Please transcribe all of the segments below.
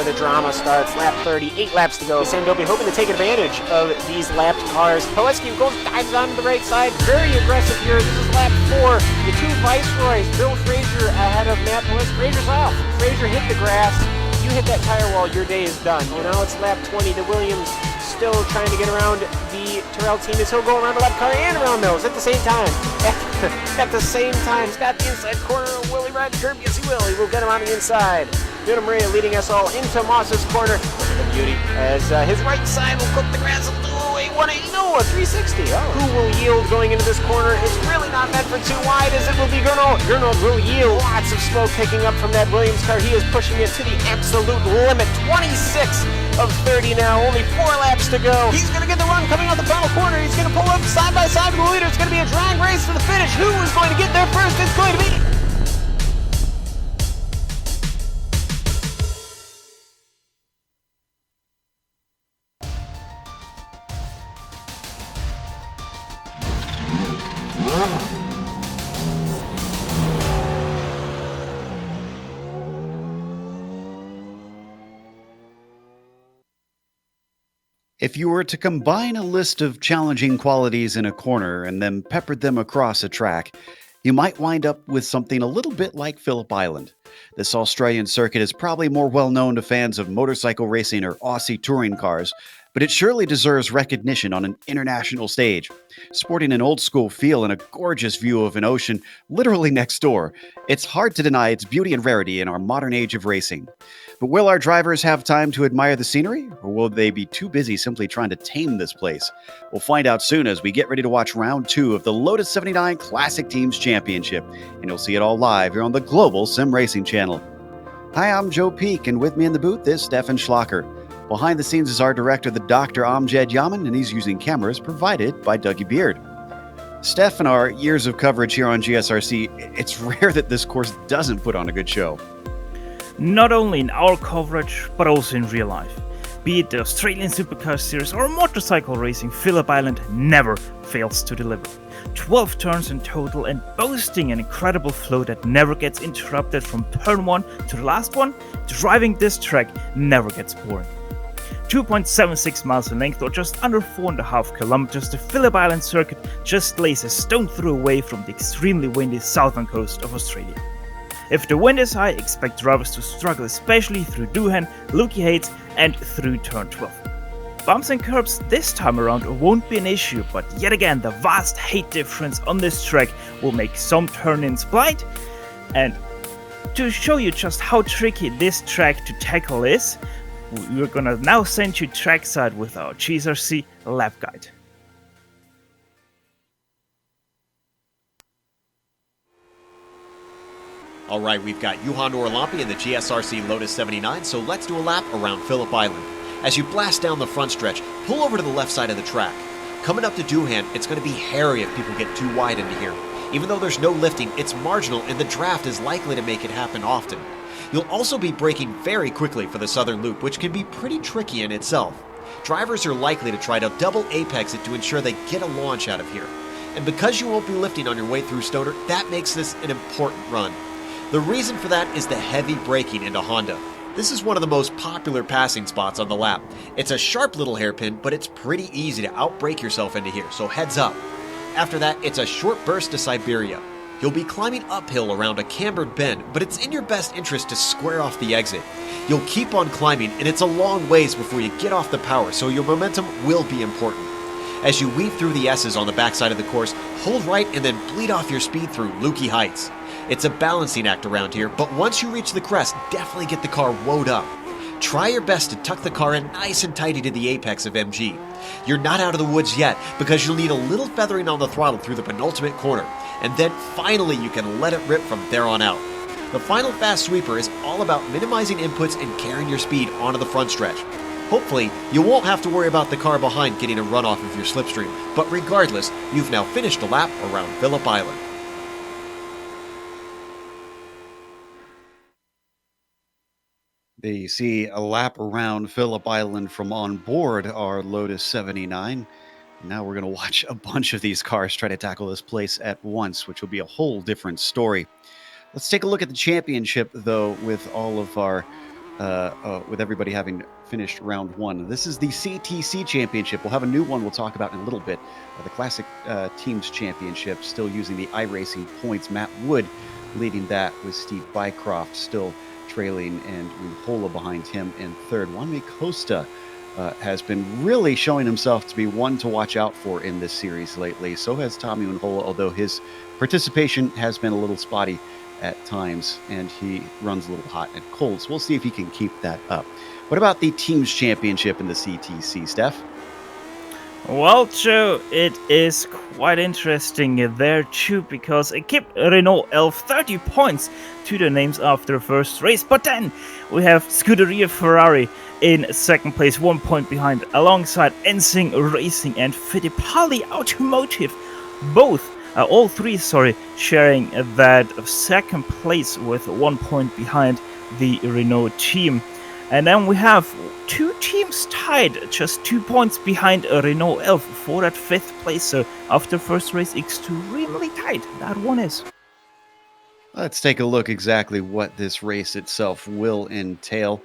the drama starts. Lap 30, 8 laps to go. Sandobi hoping to take advantage of these lapped cars. Poleski dives onto the right side. Very aggressive here. This is lap 4. The two Viceroys. Bill Frazier ahead of Matt Poleski. Frazier's off. Frazier hit the grass. You hit that tire wall, your day is done. Well, now it's lap 20. The Williams still trying to get around the Terrell team as he'll go around the left car and around those at the same time. At the same time, he's got the inside corner. Will he ride the curb? Yes, he will. He will get him on the inside. Vito Maria leading us all into Moss's corner. Look at the beauty as his right side will cook the grass a little away. 180, no, a 360. Oh. Who will yield going into this corner? It's really not meant for too wide as it will be Gernot. Gernot will yield. Lots of smoke picking up from that Williams car. He is pushing it to the absolute limit. 26 of 30 now. Only 4 laps to go. He's going to get the run coming out the final corner. He's going to pull up side by side with the leader. It's going to be a drag race to the finish. Who is going to get there first? It's going to be... If you were to combine a list of challenging qualities in a corner and then peppered them across a track, you might wind up with something a little bit like Phillip Island. This Australian circuit is probably more well known to fans of motorcycle racing or Aussie touring cars, but it surely deserves recognition on an international stage. Sporting an old-school feel and a gorgeous view of an ocean literally next door, it's hard to deny its beauty and rarity in our modern age of racing. But will our drivers have time to admire the scenery, or will they be too busy simply trying to tame this place? We'll find out soon as we get ready to watch round 2 of the Lotus 79 Classic Teams Championship, and you'll see it all live here on the Global SimRacing Channel. Hi, I'm Joe Peak, and with me in the booth is Stefan Schlacher. Behind the scenes is our director, the Dr. Amjad Yaman, and he's using cameras provided by Dougie Beard. Steph, in our years of coverage here on GSRC, it's rare that this course doesn't put on a good show. Not only in our coverage, but also in real life. Be it the Australian Supercar Series or motorcycle racing, Phillip Island never fails to deliver. 12 turns in total and boasting an incredible flow that never gets interrupted from turn 1 to the last one, driving this track never gets boring. 2.76 miles in length or just under 4.5 kilometers, the Phillip Island circuit just lays a stone throw away from the extremely windy southern coast of Australia. If the wind is high, expect drivers to struggle, especially through Doohan, Lukey Heights and through turn 12. Bumps and curbs this time around won't be an issue, but yet again the vast height difference on this track will make some turn-ins blind. And to show you just how tricky this track to tackle is, we're gonna now send you trackside with our GSRC lap guide. All right, we've got Juhan Orlampi in the GSRC Lotus 79, so let's do a lap around Phillip Island. As you blast down the front stretch, pull over to the left side of the track. Coming up to Doohan, it's going to be hairy if people get too wide into here. Even though there's no lifting, it's marginal and the draft is likely to make it happen often. You'll also be braking very quickly for the southern loop, which can be pretty tricky in itself. Drivers are likely to try to double apex it to ensure they get a launch out of here. And because you won't be lifting on your way through Stoner, that makes this an important run. The reason for that is the heavy braking into Honda. This is one of the most popular passing spots on the lap. It's a sharp little hairpin, but it's pretty easy to outbrake yourself into here, so heads up. After that, it's a short burst to Siberia. You'll be climbing uphill around a cambered bend, but it's in your best interest to square off the exit. You'll keep on climbing, and it's a long ways before you get off the power, so your momentum will be important. As you weave through the S's on the backside of the course, hold right and then bleed off your speed through Lukey Heights. It's a balancing act around here, but once you reach the crest, definitely get the car woed up. Try your best to tuck the car in nice and tighty to the apex of MG. You're not out of the woods yet, because you'll need a little feathering on the throttle through the penultimate corner, and then finally you can let it rip from there on out. The final fast sweeper is all about minimizing inputs and carrying your speed onto the front stretch. Hopefully, you won't have to worry about the car behind getting a runoff of your slipstream, but regardless, you've now finished a lap around Phillip Island. There you see a lap around Phillip Island from on board our Lotus 79. Now we're going to watch a bunch of these cars try to tackle this place at once, which will be a whole different story. Let's take a look at the championship, though, with all of our with everybody having finished round one. This is the CTC Championship. We'll have a new one we'll talk about in a little bit. The Classic Teams Championship, still using the iRacing points. Matt Wood leading that with Steve Bycroft still trailing and Unhola behind him in third. Juan Costa has been really showing himself to be one to watch out for in this series lately. So has Tommy Unhola, although his participation has been a little spotty at times, and he runs a little hot and cold. So we'll see if he can keep that up. What about the Teams Championship in the CTC, Steph? Well, Joe, it is quite interesting there too, because Equipe Renault Elf 30 points to the names after the first race, but then we have Scuderia Ferrari in second place, 1 point behind, alongside Ensing Racing and Fittipaldi Automotive, all three, sharing that second place with 1 point behind the Renault team. And then we have two teams tied, just 2 points behind Renault Elf for that fifth place. So after first race, extremely tight, that one is. Let's take a look exactly what this race itself will entail.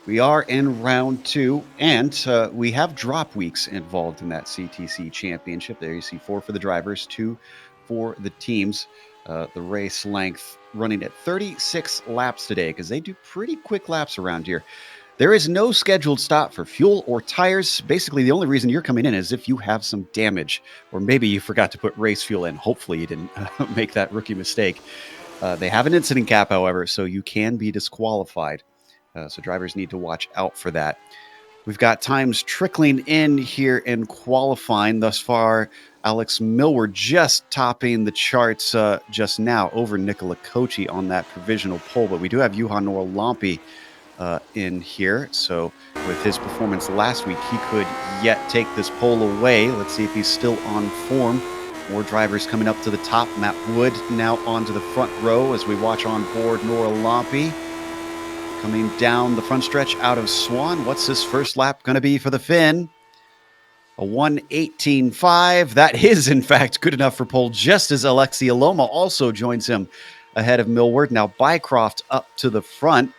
We are in round two, and we have drop weeks involved in that CTC Championship. There you see 4 for the drivers, 2 for the teams. The race length running at 36 laps today, because they do pretty quick laps around here. There is no scheduled stop for fuel or tires. Basically, the only reason you're coming in is if you have some damage, or maybe you forgot to put race fuel in. Hopefully you didn't make that rookie mistake. They have an incident cap, however, so you can be disqualified. So drivers need to watch out for that. We've got times trickling in here in qualifying thus far. Alex Millward just topping the charts just now over Nicola Kochi on that provisional pole. But we do have Juha Norlampi in here. So with his performance last week, he could yet take this pole away. Let's see if he's still on form. More drivers coming up to the top. Matt Wood now onto the front row as we watch on board Norlampi. Coming down the front stretch out of Swan. What's this first lap going to be for the Finn? A 1:18.5. That is, in fact, good enough for pole, just as Alexia Loma also joins him ahead of Millward. Now Bycroft up to the front.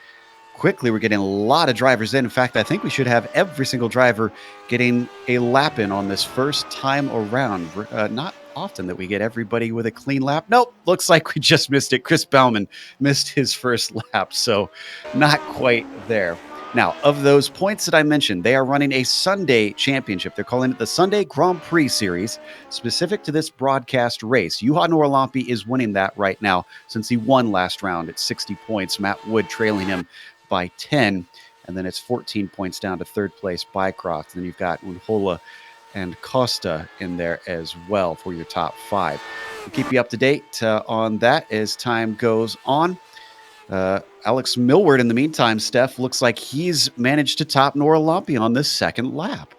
Quickly, we're getting a lot of drivers in. In fact, I think we should have every single driver getting a lap in on this first time around. Not often that we get everybody with a clean lap. Nope, looks like we just missed it. Chris Bauman missed his first lap, so not quite there. Now, of those points that I mentioned, they are running a Sunday championship. They're calling it the Sunday Grand Prix Series, specific to this broadcast race. Juha Norlampi is winning that right now since he won last round at 60 points. Matt Wood trailing him by 10, and then it's 14 points down to third place Bycroft. And then you've got Unhola and Costa in there as well for your top 5. We'll keep you up to date on that as time goes on. Alex Millward, in the meantime, Steph, looks like he's managed to top Norlampi on this second lap.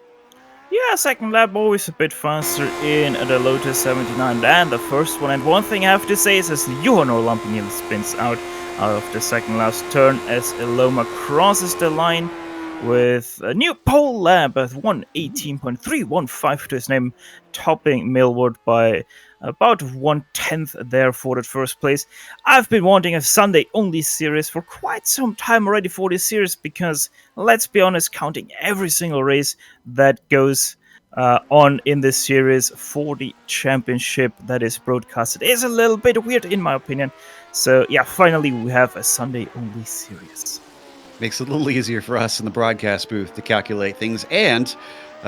Yeah, second lap always a bit faster in the Lotus 79 than the first one. And one thing I have to say is as Juha Norlampi nearly spins out of the second last turn as Loma crosses the line with a new pole lap at 1:18.315 to his name, topping Millward by about 1/10 there for that first place. I've been wanting a Sunday-only series for quite some time already for this series because, let's be honest, counting every single race that goes on in this series for the championship that is broadcasted is a little bit weird in my opinion. So yeah, finally we have a Sunday-only series. Makes it a little easier for us in the broadcast booth to calculate things and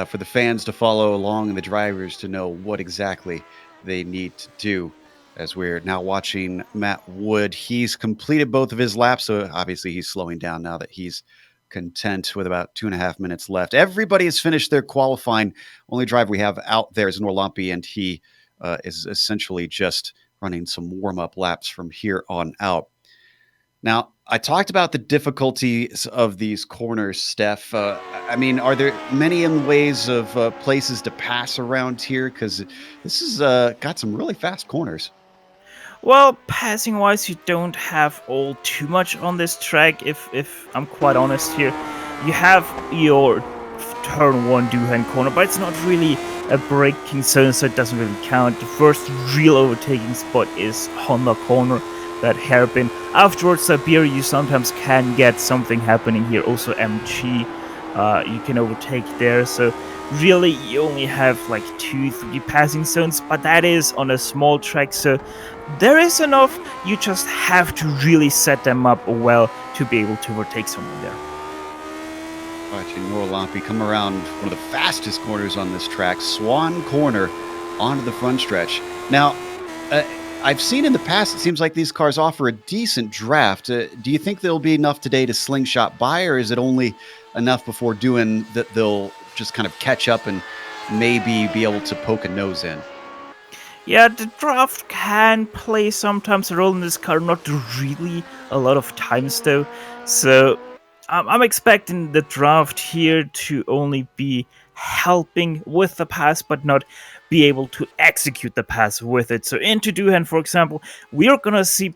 for the fans to follow along and the drivers to know what exactly they need to do. As we're now watching Matt Wood, he's completed both of his laps, so obviously he's slowing down now that he's content with about 2.5 minutes left. Everybody has finished their qualifying. Only driver we have out there is Norlampi, and he is essentially just running some warm-up laps from here on out. Now, I talked about the difficulties of these corners, Steph. I mean, are there many ways of places to pass around here? Because this has got some really fast corners. Well, passing-wise, you don't have all too much on this track, if I'm quite honest here. You have your turn 1 do-hand corner, but it's not really a braking zone, so it doesn't really count. The first real overtaking spot is Honda corner, that hairpin. Afterwards, Siberia, you sometimes can get something happening here. Also, MG, you can overtake there. So really, you only have like 2-3 passing zones, but that is on a small track. So there is enough. You just have to really set them up well to be able to overtake someone there. Watching Noah Lampe come around one of the fastest corners on this track, Swan Corner, onto the front stretch. Now, I've seen in the past, it seems like these cars offer a decent draft. Do you think there'll be enough today to slingshot by, or is it only enough before doing that they'll just kind of catch up and maybe be able to poke a nose in? Yeah, the draft can play sometimes a role in this car, not really a lot of times though. So I'm expecting the draft here to only be helping with the pass, but not be able to execute the pass with it. So into Duhan, for example, we are gonna see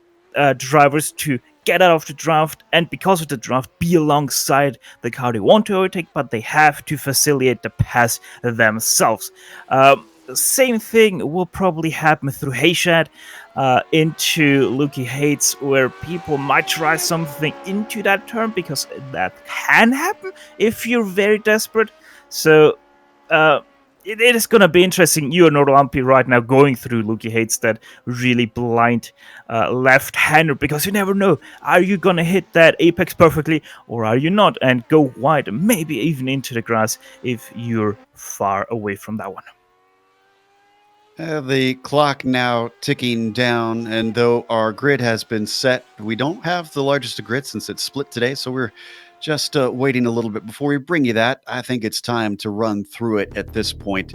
drivers to get out of the draft, and because of the draft, be alongside the car they want to overtake, but they have to facilitate the pass themselves. The same thing will probably happen through Hayshad into Lukey Hates, where people might try something into that turn, because that can happen if you're very desperate. So it is going to be interesting. You and Lampe right now going through Lukey Hates, that really blind left-hander, because you never know. Are you going to hit that apex perfectly, or are you not? And go wide, maybe even into the grass if you're far away from that one. The clock now ticking down, and though our grid has been set, we don't have the largest of grids since it's split today, so we're just waiting a little bit. Before we bring you that, I think it's time to run through it at this point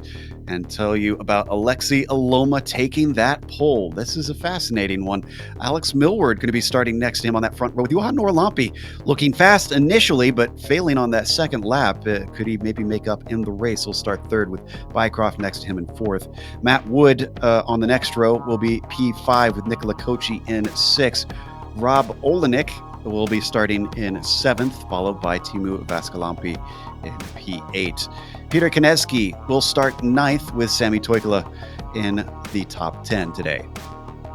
and tell you about Alexei Aloma taking that pole. This is a fascinating one. Alex Millward going to be starting next to him on that front row with Johan Noah Lampe looking fast initially, but failing on that second lap. Could he maybe make up in the race? He'll start third with Bycroft next to him in fourth. Matt Wood on the next row will be P5 with Nicola Kochi in sixth. Rob Olenek will be starting in seventh, followed by Timu Vaskalampi in P8. Peter Koneski will start ninth with Sami Toikala in the top 10 today.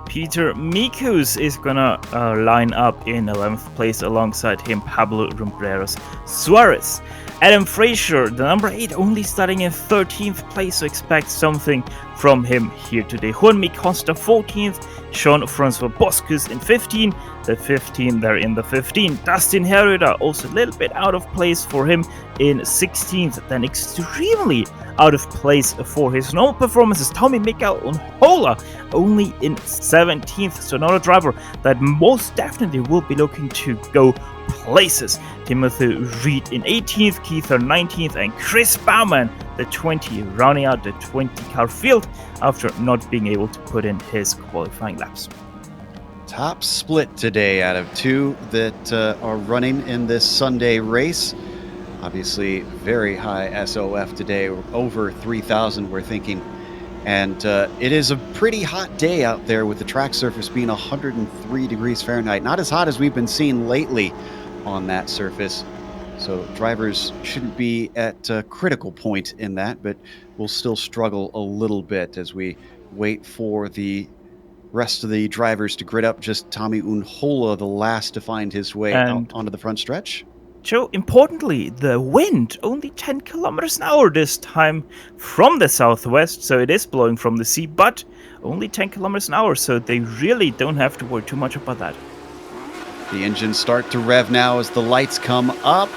Peter Mikus is gonna line up in 11th place alongside him, Pablo Rumbreras Suarez. Adam Frazier, the number 8, only starting in 13th place, so expect something from him here today. Juan Costa 14th, Jean-Francois Boscus in 15, the 15 there in the 15. Dustin Herrera also a little bit out of place for him in 16th, then extremely out of place for his normal performances. Tommy Mikael Unhola only in 17th, so not a driver that most definitely will be looking to go places. Timothy Reed in 18th, Keith 19th, and Chris Bauman, the 20, rounding out the 20 car field after not being able to put in his qualifying laps. Top split today out of two that are running in this Sunday race. Obviously, very high SOF today, over 3,000 we're thinking. And it is a pretty hot day out there with the track surface being 103 degrees Fahrenheit. Not as hot as we've been seeing lately on that surface. So drivers shouldn't be at a critical point in that, but we'll still struggle a little bit as we wait for the rest of the drivers to grid up. Just Tommy Unhola, the last to find his way out onto the front stretch. Joe, importantly, the wind, only 10 kilometers an hour this time from the southwest, so it is blowing from the sea, but only 10 kilometers an hour, so they really don't have to worry too much about that. The engines start to rev now as the lights come up.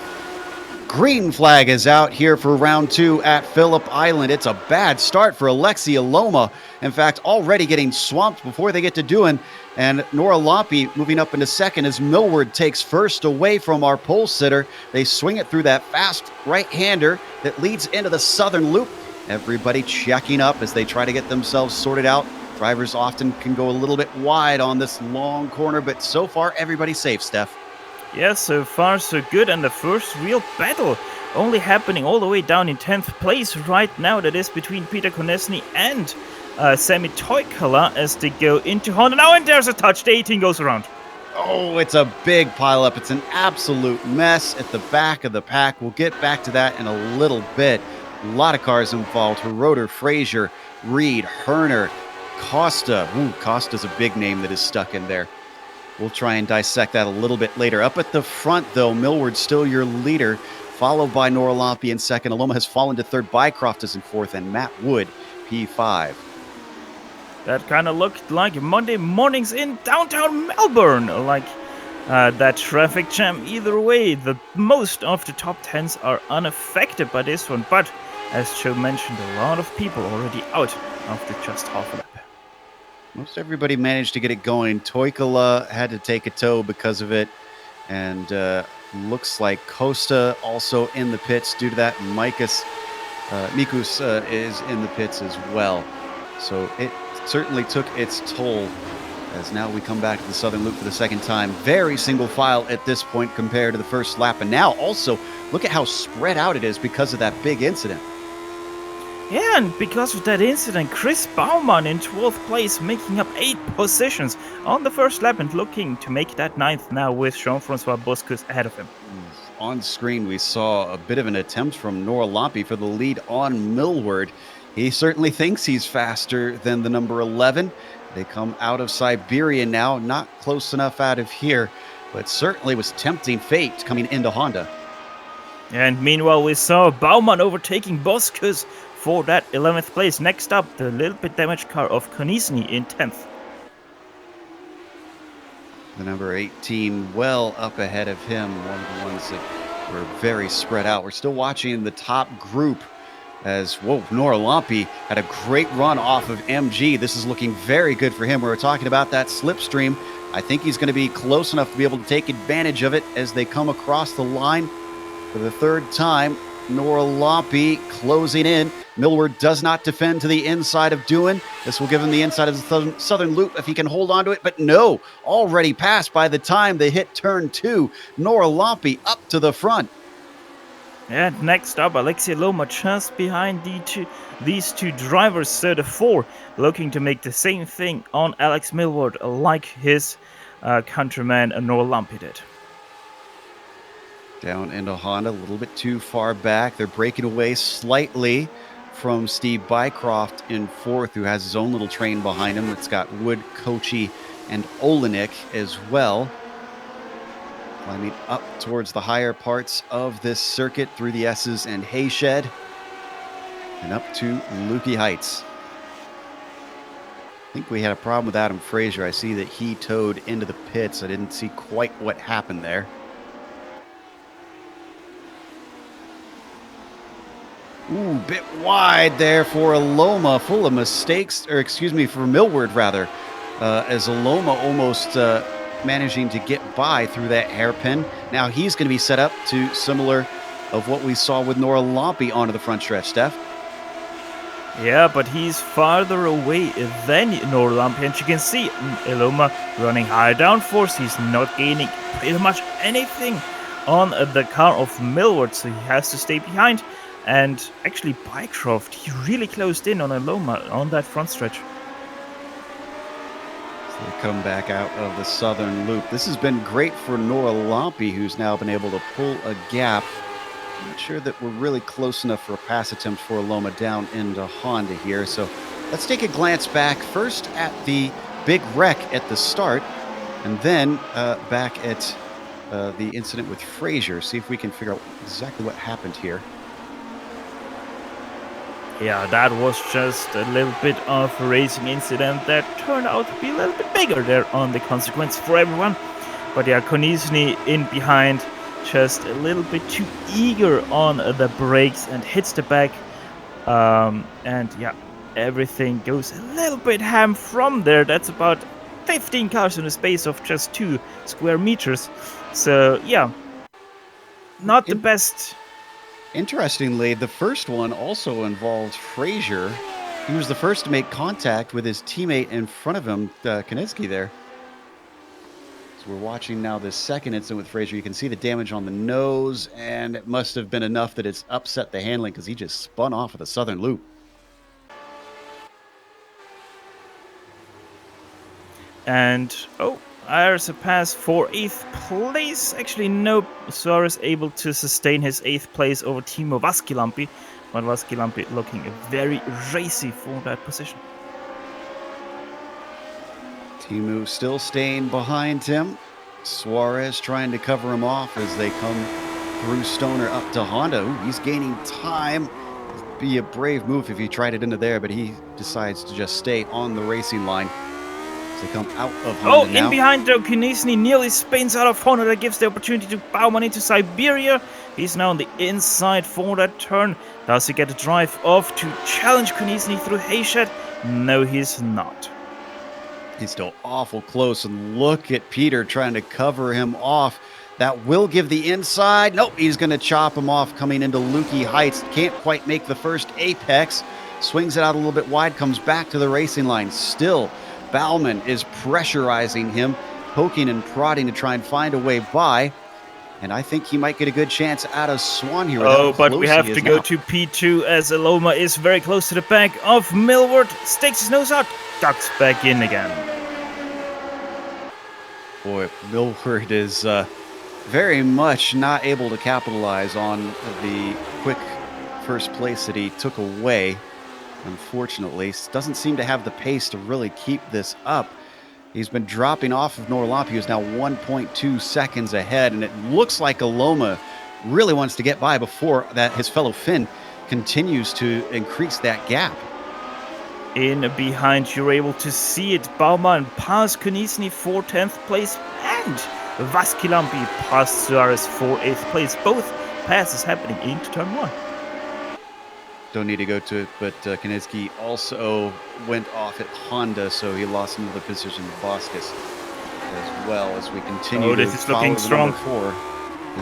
Green flag is out here for round two at Phillip Island. It's a bad start for Alexei Aloma. In fact, already getting swamped before they get to Duhan. And Noah Lampe moving up into second as Millward takes first away from our pole sitter. They swing it through that fast right-hander that leads into the southern loop. Everybody checking up as they try to get themselves sorted out. Drivers often can go a little bit wide on this long corner, but so far everybody's safe, Steph. Yeah, so far so good, and the first real battle only happening all the way down in 10th place right now. That is between Peter Konesny and Sami Toikala as they go into Honda now, and there's a touch. The 18 goes around. Oh, it's a big pileup. It's an absolute mess at the back of the pack. We'll get back to that in a little bit. A lot of cars involved. Heroder, Frazier, Reed, Herner, Costa. Ooh, Costa's a big name that is stuck in there. We'll try and dissect that a little bit later. Up at the front, though, Millward's still your leader, followed by Nora Lampe in second. Aloma has fallen to third. Bycroft is in fourth, and Matt Wood, P5. That kind of looked like Monday mornings in downtown Melbourne, like that traffic jam. Either way, most of the top 10s are unaffected by this one, but as Joe mentioned, a lot of people already out after just half a lap. Most everybody managed to get it going. Toikala had to take a tow because of it, and looks like Costa also in the pits due to that. Mikus is in the pits as well. So it certainly took its toll as now we come back to the Southern Loop for the second time. Very single file at this point compared to the first lap. And now also look at how spread out it is because of that big incident. Yeah, and because of that incident, Chris Baumann in 12th place, making up 8 positions on the first lap and looking to make that 9th now with Jean-Francois Boscus ahead of him. On screen, we saw a bit of an attempt from Nora Lampe for the lead on Millward. He certainly thinks he's faster than the number 11. They come out of Siberia now, not close enough out of here, but certainly was tempting fate coming into Honda. And meanwhile, we saw Baumann overtaking Boscus for that 11th place. Next up, the little bit damaged car of Konisny in 10th. The number 18 well up ahead of him, one of the ones that were very spread out. We're still watching the top group as, Nora Lampe had a great run off of MG. This is looking very good for him. We were talking about that slipstream. I think he's going to be close enough to be able to take advantage of it as they come across the line for the third time. Nora Lampe closing in. Millward does not defend to the inside of Doohan. This will give him the inside of the southern loop if he can hold on to it. But no, already passed by the time they hit turn 2. Nora Lampe up to the front. And next up, Alexei Loma just behind these two drivers, so the 4 looking to make the same thing on Alex Millward like his countryman Nora Lampe did. Down into Honda, a little bit too far back. They're breaking away slightly from Steve Bycroft in 4th, who has his own little train behind him. It's got Wood, Kochi, and Olenek as well. Climbing up towards the higher parts of this circuit through the S's and Hayshed and up to Lukey Heights. I think we had a problem with Adam Fraser. I see that he towed into the pits. I didn't see quite what happened there. Ooh, bit wide there for Aloma, full of mistakes, or excuse me, for Millward rather, as Aloma almost managing to get by through that hairpin. Now he's going to be set up to similar of what we saw with Nora Lampe onto the front stretch, Steph. Yeah, but he's farther away than Nora Lampe, and you can see Aloma running higher downforce. He's not gaining pretty much anything on the car of Millward, so he has to stay behind. And actually, Bycroft, he really closed in on Aloma on that front stretch. So they come back out of the southern loop. This has been great for Nora Lampe, who's now been able to pull a gap. I'm not sure that we're really close enough for a pass attempt for Aloma down into Honda here. So let's take a glance back first at the big wreck at the start, and then back at the incident with Fraser. See if we can figure out exactly what happened here. Yeah, that was just a little bit of a racing incident that turned out to be a little bit bigger there on the consequence for everyone. But yeah, Konisny in behind, just a little bit too eager on the brakes and hits the back. And yeah, everything goes a little bit ham from there. That's about 15 cars in a space of just 2 square meters. So yeah, not the best. Interestingly, the first one also involved Fraser. He was the first to make contact with his teammate in front of him, Konecki there. So we're watching now this second incident with Fraser. You can see the damage on the nose, and it must have been enough that it's upset the handling because he just spun off of the southern loop. And, there's a pass for 8th place. Actually, no, Suarez able to sustain his 8th place over Timo Vaskilampi, but Vaskilampi looking very racy for that position. Timu still staying behind him. Suarez trying to cover him off as they come through Stoner up to Honda. Ooh, he's gaining time. It'd be a brave move if he tried it into there, but he decides to just stay on the racing line as they come out of Honda now. In behind though, Konieczny nearly spins out of Honda. That gives the opportunity to Baumann into Siberia. He's now on the inside for that turn. Does he get a drive off to challenge Konieczny through Hayshed? No, he's not. He's still awful close, and look at Peter trying to cover him off. That will give the inside. Nope, he's going to chop him off coming into Lukey Heights. Can't quite make the first apex. Swings it out a little bit wide, comes back to the racing line. Still, Baumann is pressurizing him, poking and prodding to try and find a way by. And I think he might get a good chance out of Swan here. Oh, but we have to go to P2 as Aloma is very close to the back of Millward. Sticks his nose out, ducks back in again. Boy, Millward is very much not able to capitalize on the quick first place that he took away. Unfortunately, doesn't seem to have the pace to really keep this up. He's been dropping off of Norlampi, who's now 1.2 seconds ahead, and it looks like Aloma really wants to get by before that his fellow Finn continues to increase that gap. In behind, you're able to see it. Baumann past Konieczny for 10th place, and Vaskilampi past Suarez for 8th place. Both passes happening into turn 1. Don't need to go to it, but Konieczny also went off at Honda, so he lost another position to Vasquez as well as we continue. Oh, this is looking strong. 4.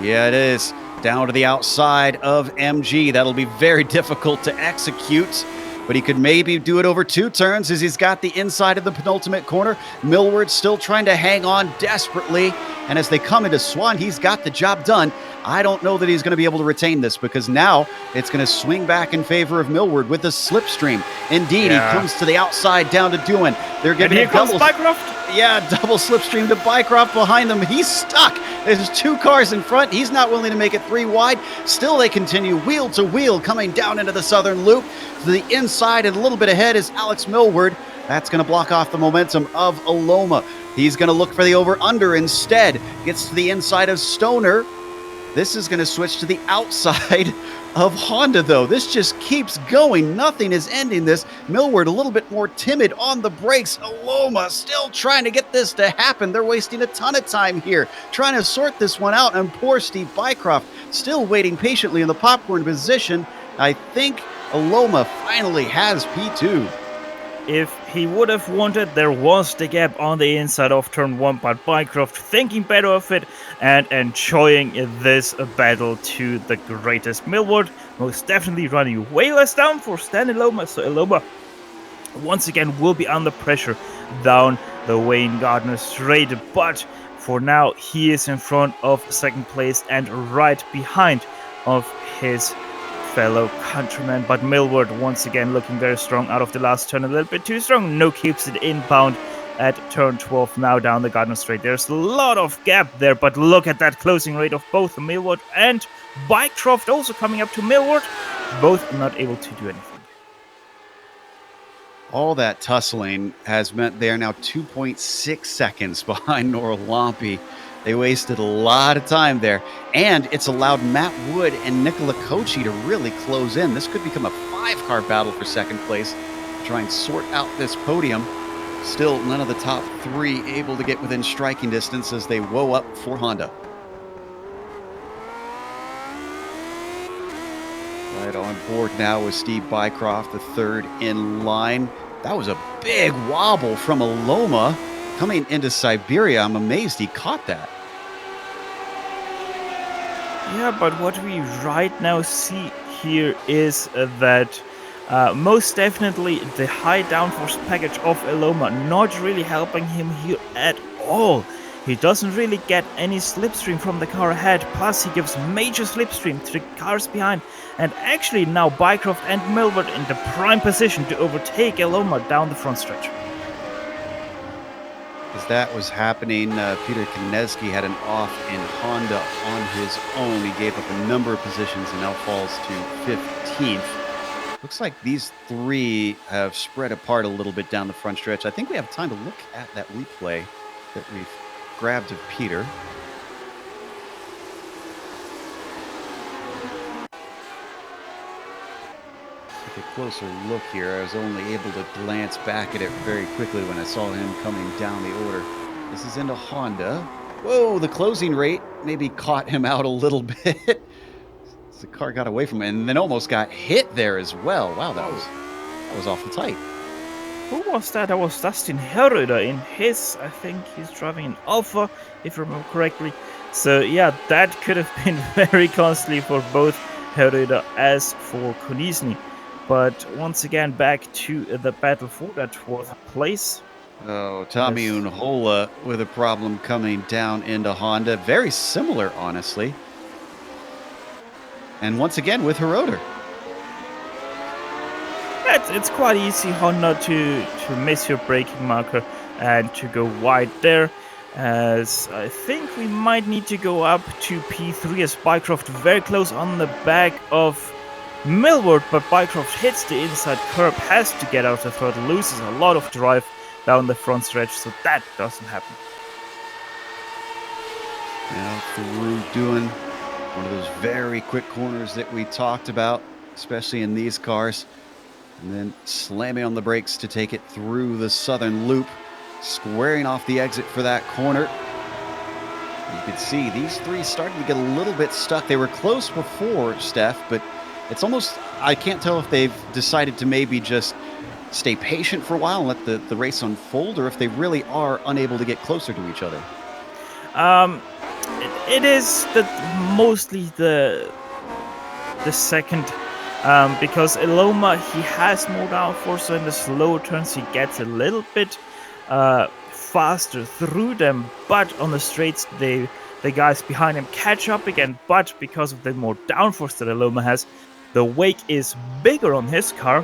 Yeah, it is. Down to the outside of MG. That'll be very difficult to execute, but he could maybe do it over 2 turns as he's got the inside of the penultimate corner. Millward still trying to hang on desperately, and as they come into Swan, he's got the job done. I don't know that he's going to be able to retain this because now it's going to swing back in favor of Millward with the slipstream. Indeed, He comes to the outside down to Doohan. They're giving and here comes Bycroft. Yeah, double slipstream to Bycroft behind them. He's stuck. There's 2 cars in front. He's not willing to make it 3 wide. Still, they continue wheel to wheel coming down into the southern loop. To the inside and a little bit ahead is Alex Millward. That's going to block off the momentum of Aloma. He's going to look for the over-under instead. Gets to the inside of Stoner. This is going to switch to the outside of Honda, though. This just keeps going. Nothing is ending this. Millward a little bit more timid on the brakes. Aloma still trying to get this to happen. They're wasting a ton of time here trying to sort this one out. And poor Steve Bycroft still waiting patiently in the popcorn position. I think Aloma finally has P2. If he would have wanted, there was the gap on the inside of turn 1, but Bycroft thinking better of it and enjoying this battle to the greatest. Millward most definitely running way less down for Stan Aloma, so Aloma once again will be under pressure down the Wayne Gardner straight, but for now he is in front of 2nd place and right behind of his fellow countryman, but Millward once again looking very strong out of the last turn, a little bit too strong. No keeps it inbound at turn 12 now down the Gardner Straight. There's a lot of gap there, but look at that closing rate of both Millward and Bycroft also coming up to Millward, both not able to do anything. All that tussling has meant they are now 2.6 seconds behind Norlampi. They wasted a lot of time there, and it's allowed Matt Wood and Nicola Kochi to really close in. This could become a 5-car battle for 2nd place to try and sort out this podium. Still, none of the top 3 able to get within striking distance as they woe up for Honda. Right on board now with Steve Bycroft, the 3rd in line. That was a big wobble from Aloma coming into Siberia. I'm amazed he caught that. Yeah, but what we right now see here is that most definitely the high downforce package of Aloma not really helping him here at all. He doesn't really get any slipstream from the car ahead, plus he gives major slipstream to the cars behind, and actually now Bycroft and Millward in the prime position to overtake Aloma down the front stretch. As that was happening, Peter Konieczny had an off in Honda on his own. He gave up a number of positions and now falls to 15th. Looks like these three have spread apart a little bit down the front stretch. I think we have time to look at that replay that we've grabbed of Peter. Take a closer look here. I was only able to glance back at it very quickly when I saw him coming down the order. This is into Honda. Whoa, the closing rate maybe caught him out a little bit. The car got away from him and then almost got hit there as well. Wow, that was awful tight. Who was that? That was Dustin Herrera in his, I think he's driving an Alpha, if I remember correctly. So yeah, that could have been very costly for both Herrera as for Konisny. But once again, back to the battle for that fourth place. Oh, Tommy Unhola with a problem coming down into Honda. Very similar, honestly. And once again with Herrera. It's quite easy, Honda, to miss your braking marker and to go wide there. As I think we might need to go up to P3 as Bycroft very close on the back of Millward, but Bycroft hits the inside curb, has to get out of the throttle, loses a lot of drive down the front stretch, so that doesn't happen. Now through doing one of those very quick corners that we talked about, especially in these cars. And then slamming on the brakes to take it through the southern loop, squaring off the exit for that corner. You can see these three starting to get a little bit stuck. They were close before, Steph, but it's almost, I can't tell if they've decided to maybe just stay patient for a while and let the race unfold, or if they really are unable to get closer to each other. It is mostly the second. Because Eloma, he has more downforce, so in the slower turns he gets a little bit faster through them, but on the straights the guys behind him catch up again, but because of the more downforce that Eloma has, the wake is bigger on his car,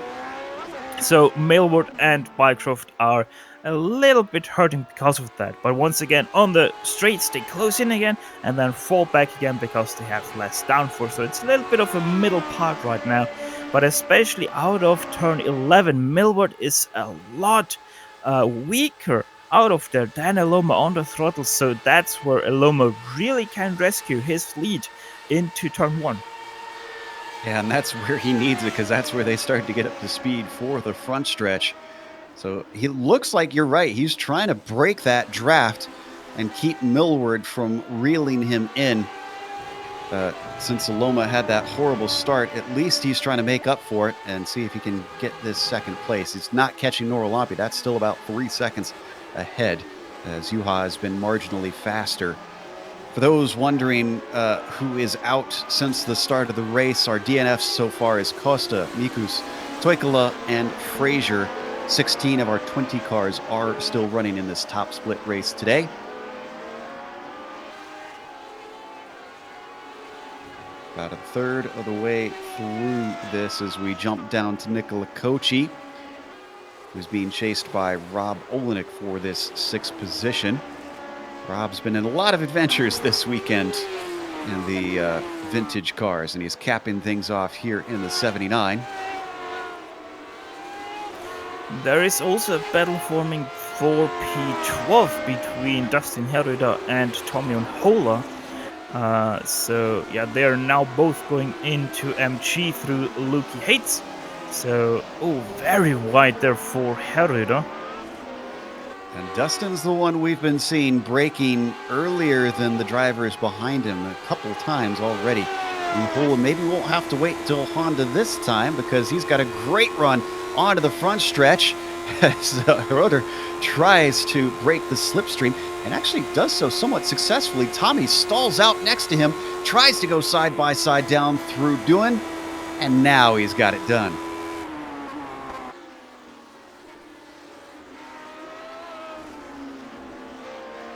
so Millward and Bycroft are a little bit hurting because of that. But once again, on the straights, they close in again and then fall back again because they have less downforce. So it's a little bit of a middle part right now. But especially out of turn 11, Millward is a lot weaker out of there than Eloma on the throttle. So that's where Eloma really can rescue his lead into turn 1. Yeah, and that's where he needs it, because that's where they start to get up to speed for the front stretch. So he looks like, you're right, he's trying to break that draft and keep Millward from reeling him in. Since Eloma had that horrible start, at least he's trying to make up for it and see if he can get this second place. He's not catching Noralampi. That's still about 3 seconds ahead, as Juha has been marginally faster. For those wondering who is out since the start of the race, our DNFs so far is Costa, Mikus, Toikala, and Frazier. 16 of our 20 cars are still running in this top split race today. About a third of the way through this as we jump down to Nikola Kochi, who's being chased by Rob Olenek for this 6th position. Rob's been in a lot of adventures this weekend in the vintage cars, and he's capping things off here in the 79. There is also a battle forming for P12 between Dustin Herrera and Tommy Unhola. So yeah, they are now both going into MG through Lukey Hates. So, very wide there for Herrera. And Dustin's the one we've been seeing braking earlier than the drivers behind him a couple times already. Unhola maybe won't have to wait till Honda this time, because he's got a great run onto the front stretch as Herrera tries to break the slipstream and actually does so somewhat successfully. Tommy stalls out next to him, tries to go side by side down through Duan, and now he's got it done.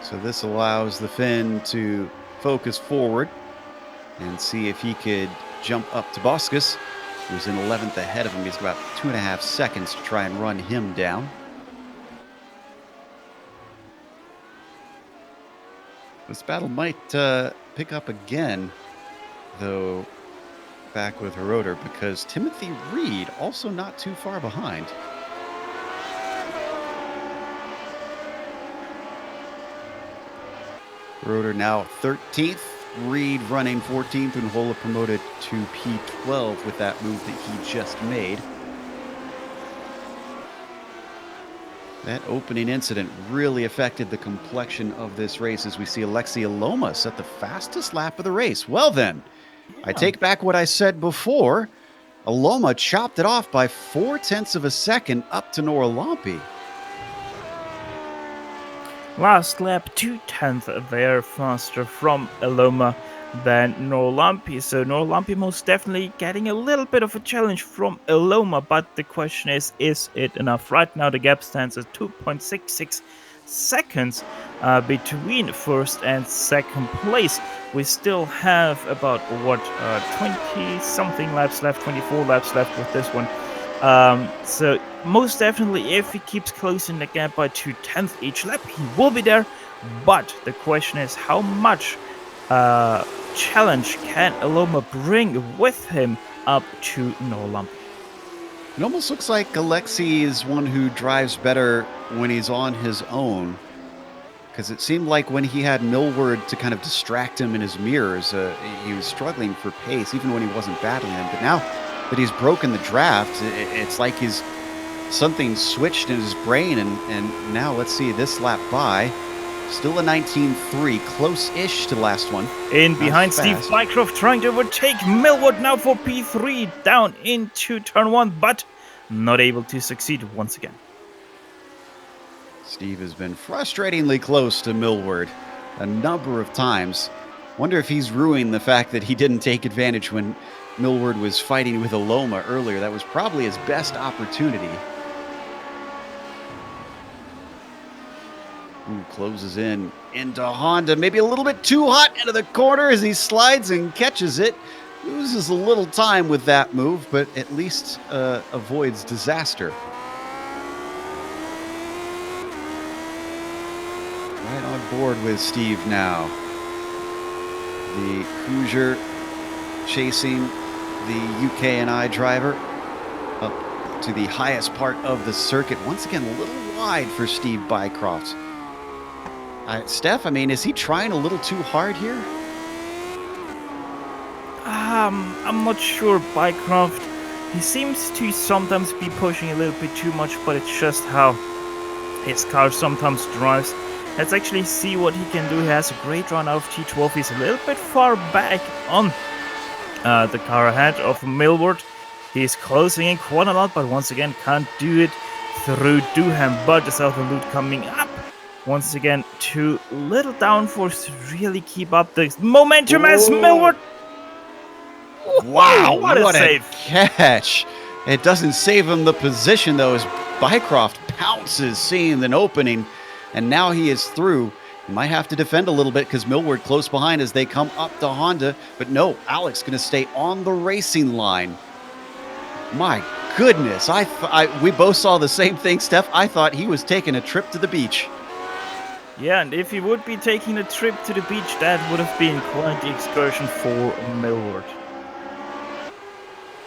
So this allows the Finn to focus forward and see if he could jump up to Boskus, who's in 11th ahead of him. He's got about 2.5 seconds to try and run him down. This battle might pick up again, though back with Herroder because Timothy Reed also not too far behind. Herroder now 13th. Reed running 14th, and Hola promoted to P12 with that move that he just made. That opening incident really affected the complexion of this race as we see Alexi Aloma set the fastest lap of the race. Well then, I take back what I said before. Aloma chopped it off by 0.4 of a second up to Nora Lampe. Last lap, 0.2 there faster from Aloma than Nora Lampe. So Nora Lampe most definitely getting a little bit of a challenge from Aloma, but the question is it enough? Right now the gap stands at 2.66 seconds between first and second place. We still have about 20 something laps left, 24 laps left with this one. So most definitely, if he keeps closing the gap by 0.2 each lap, he will be there. But the question is, how much challenge can Aloma bring with him up to Nora Lampe? It almost looks like Alexi is one who drives better when he's on his own, because it seemed like when he had Millward to kind of distract him in his mirrors, he was struggling for pace, even when he wasn't battling him. But now that he's broken the draft, it's like something switched in his brain, and now let's see this lap by. Still a 19.3, close-ish to the last one. In behind Steve Bycroft trying to overtake Millward now for P3 down into turn 1, but not able to succeed once again. Steve has been frustratingly close to Millward a number of times. Wonder if he's ruining the fact that he didn't take advantage when Millward was fighting with Aloma earlier. That was probably his best opportunity. Closes in into Honda, maybe a little bit too hot into the corner as he slides and catches it. Loses a little time with that move, but at least avoids disaster. Right on board with Steve now. The Hoosier chasing the UK&I driver up to the highest part of the circuit. Once again, a little wide for Steve Bycroft. Steph, I mean, is he trying a little too hard here? I'm not sure. Bycroft, he seems to sometimes be pushing a little bit too much, but it's just how his car sometimes drives. Let's actually see what he can do. He has a great run out of T12. He's a little bit far back on the car ahead of Millward. He's closing in quite a lot, but once again can't do it through Dooham. But the Southern Loot coming up. Once again, too little downforce to really keep up the momentum as Millward. Wow, what a save. Catch. It doesn't save him the position, though, as Bycroft pounces, seeing an opening, and now he is through. He might have to defend a little bit because Millward close behind as they come up to Honda, but no, Alex going to stay on the racing line. My goodness, we both saw the same thing, Steph. I thought he was taking a trip to the beach. Yeah, and if he would be taking a trip to the beach, that would have been quite the excursion for Millward.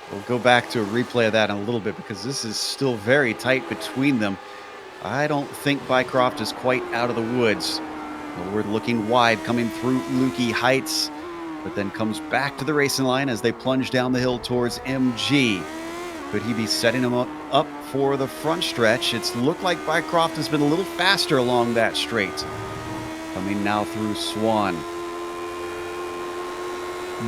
We'll go back to a replay of that in a little bit because this is still very tight between them. I don't think Bycroft is quite out of the woods. Millward looking wide, coming through Lukey Heights, but then comes back to the racing line as they plunge down the hill towards MG. Could he be setting him up for the front stretch? It's looked like Bycroft has been a little faster along that straight. Coming now through Swan.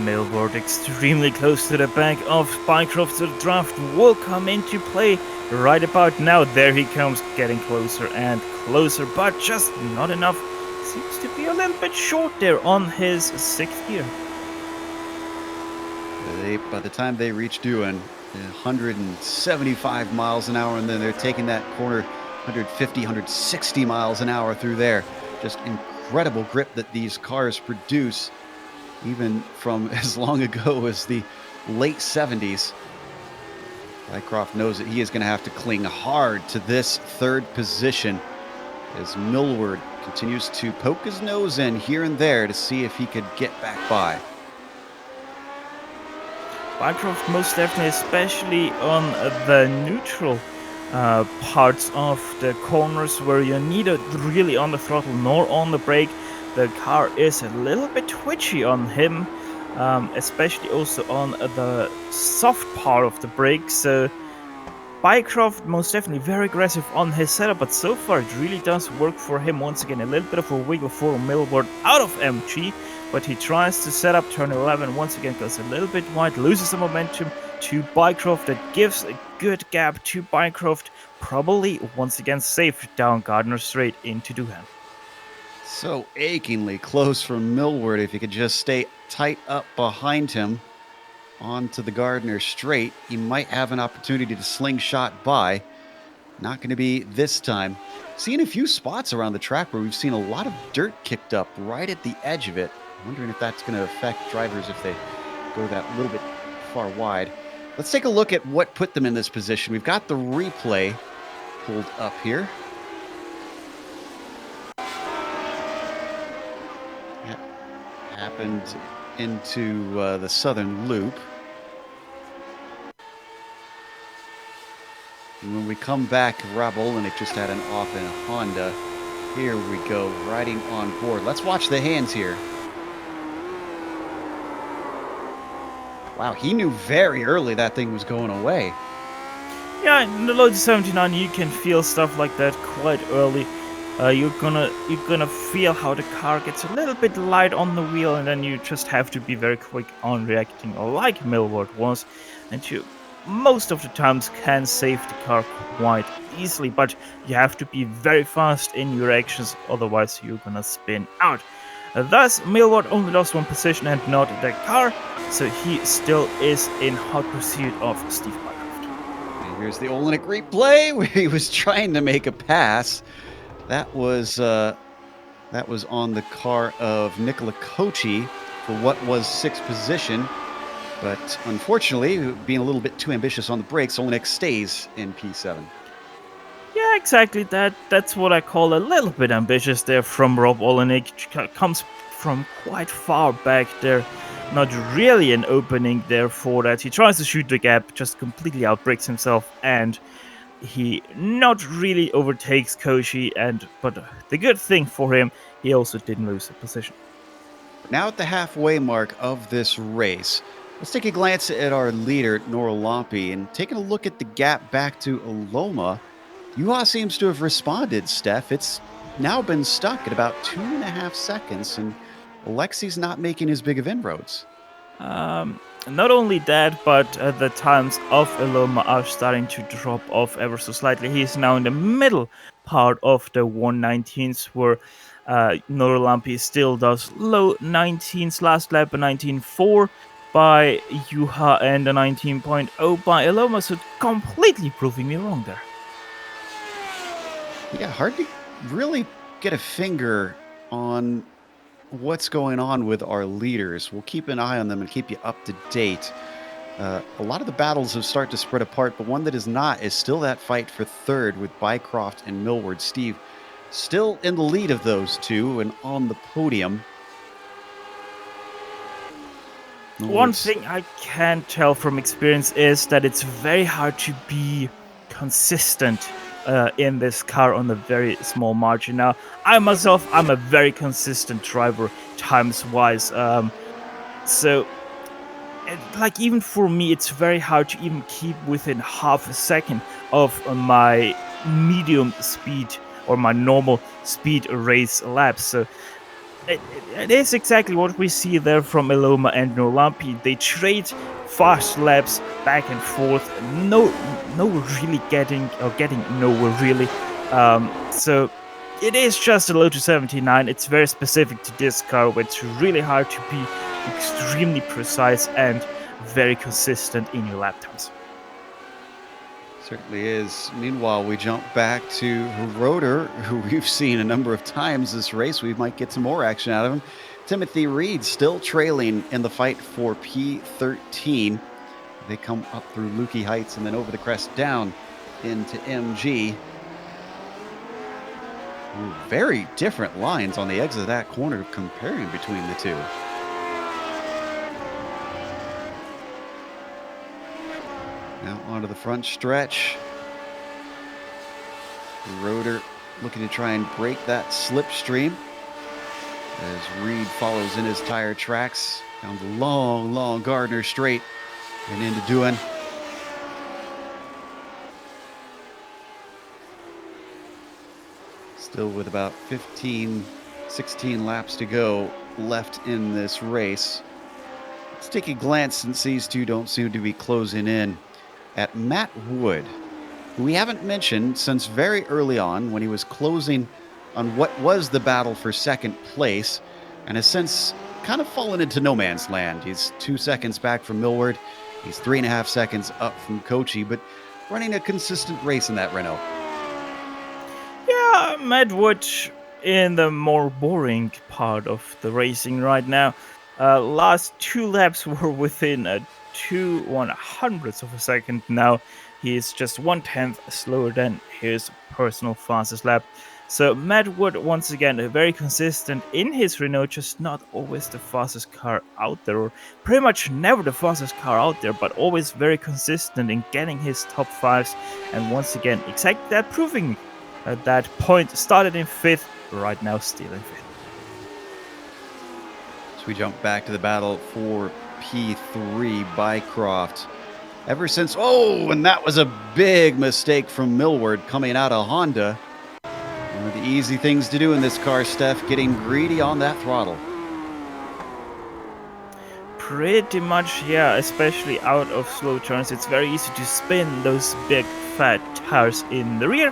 Millward extremely close to the back of Bycroft. The draft will come into play right about now. There he comes, getting closer and closer, but just not enough. Seems to be a little bit short there on his sixth gear. By the time they reach Dewan, 175 miles an hour, and then they're taking that corner 150, 160 miles an hour through there. Just incredible grip that these cars produce, even from as long ago as the late 70s. Bycroft knows that he is going to have to cling hard to this third position as Millward continues to poke his nose in here and there to see if he could get back by. Mycroft most definitely, especially on the neutral parts of the corners where you're neither really on the throttle nor on the brake. The car is a little bit twitchy on him, especially also on the soft part of the brake. So Bycroft most definitely very aggressive on his setup, but so far it really does work for him. Once again, a little bit of a wiggle for Millward out of MG, but he tries to set up turn 11. Once again, goes a little bit wide, loses some momentum to Bycroft. That gives a good gap to Bycroft. Probably once again safe down Gardner Straight into Doohan. So achingly close from Millward. If he could just stay tight up behind him onto the Gardner Straight, he might have an opportunity to slingshot by. Not going to be this time. Seeing a few spots around the track where we've seen a lot of dirt kicked up right at the edge of it. Wondering if that's going to affect drivers if they go that little bit far wide. Let's take a look at what put them in this position. We've got the replay pulled up here. That happened into the southern loop. And when we come back, Rob Olenek just had an off in a Honda. Here we go, riding on board. Let's watch the hands here. Wow, he knew very early that thing was going away. Yeah, in the Lotus 79 you can feel stuff like that quite early. You're gonna feel how the car gets a little bit light on the wheel, and then you just have to be very quick on reacting, like Millward was, and you most of the times can save the car quite easily, but you have to be very fast in your actions, otherwise you're gonna spin out. Thus, Millward only lost one position and not the car, so he still is in hot pursuit of Steve Mycroft. And here's the Olenek replay where he was trying to make a pass. That was on the car of Nicola Kochi for what was sixth position. But unfortunately, being a little bit too ambitious on the brakes, Olenek stays in P7. Yeah, exactly. That's what I call a little bit ambitious there from Rob Olenek. Comes from quite far back there. Not really an opening there for that. He tries to shoot the gap, just completely outbrakes himself, and he not really overtakes Koshi. But the good thing for him, he also didn't lose a position. Now at the halfway mark of this race, let's take a glance at our leader, Nora Lompe, and taking a look at the gap back to Aloma. Yuha seems to have responded, Steph. It's now been stuck at about 2.5 seconds, and Alexi's not making as big of inroads. Not only that, but the times of Aloma are starting to drop off ever so slightly. He's now in the middle part of the 119s, where Nora Lompe still does low 19s, last lap a 19.4 by Yuha and a 19.0 by Aloma, so completely proving me wrong there. Yeah, hard to really get a finger on what's going on with our leaders. We'll keep an eye on them and keep you up to date. A lot of the battles have started to spread apart, but one that is not is still that fight for third with Bycroft and Millward. Steve still in the lead of those two and on the podium. One thing I can tell from experience is that it's very hard to be consistent in this car on a very small margin. Now, I'm a very consistent driver times-wise. So, like, even for me, it's very hard to even keep within half a second of my medium speed or my normal speed race laps. So, it is exactly what we see there from Aloma and Nolampi. They trade fast laps back and forth. No really getting nowhere really. So it is just a Lotus 79. It's very specific to this car, where it's really hard to be extremely precise and very consistent in your lap times. Certainly is. Meanwhile, we jump back to Rotor, who we've seen a number of times this race. We might get some more action out of him. Timothy Reed still trailing in the fight for P13. They come up through Lukey Heights and then over the crest down into MG. Very different lines on the exit of that corner comparing between the two. Now onto the front stretch. The rotor looking to try and break that slipstream as Reed follows in his tire tracks down the long Gardner Straight and into Doohan. Still with about 15, 16 laps to go left in this race. Let's take a glance since these two don't seem to be closing in at Matt Wood, who we haven't mentioned since very early on when he was closing on what was the battle for second place and has since kind of fallen into no man's land. He's 2 seconds back from Millward. He's 3.5 seconds up from Kochi, but running a consistent race in that Renault. Yeah, Matt Wood in the more boring part of the racing right now. Last 2 laps were within 2/100ths of a second. Now he is just 1/10 slower than his personal fastest lap. So Matt Wood, once again, very consistent in his Renault, just not always the fastest car out there, or pretty much never the fastest car out there, but always very consistent in getting his top 5s. And once again, exactly that, proving at that point, started in 5th, right now still in 5th. So we jump back to the battle for P3, Bycroft. Ever since, and that was a big mistake from Millward coming out of Honda. One of the easy things to do in this car, Steph, getting greedy on that throttle. Pretty much, yeah, especially out of slow turns. It's very easy to spin those big fat tires in the rear,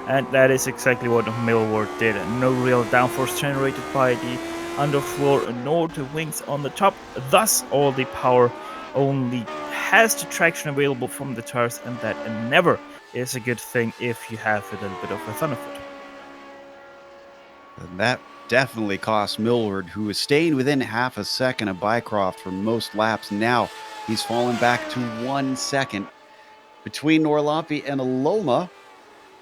and that is exactly what Millward did. No real downforce generated by the underfloor nor the wings on the top. Thus, all the power only has the traction available from the tires, and that never is a good thing if you have a little bit of a thunderfoot. And that definitely cost Millward, who was staying within half a second of Bycroft for most laps. Now he's fallen back to 1 second. Between Norlampi and Aloma,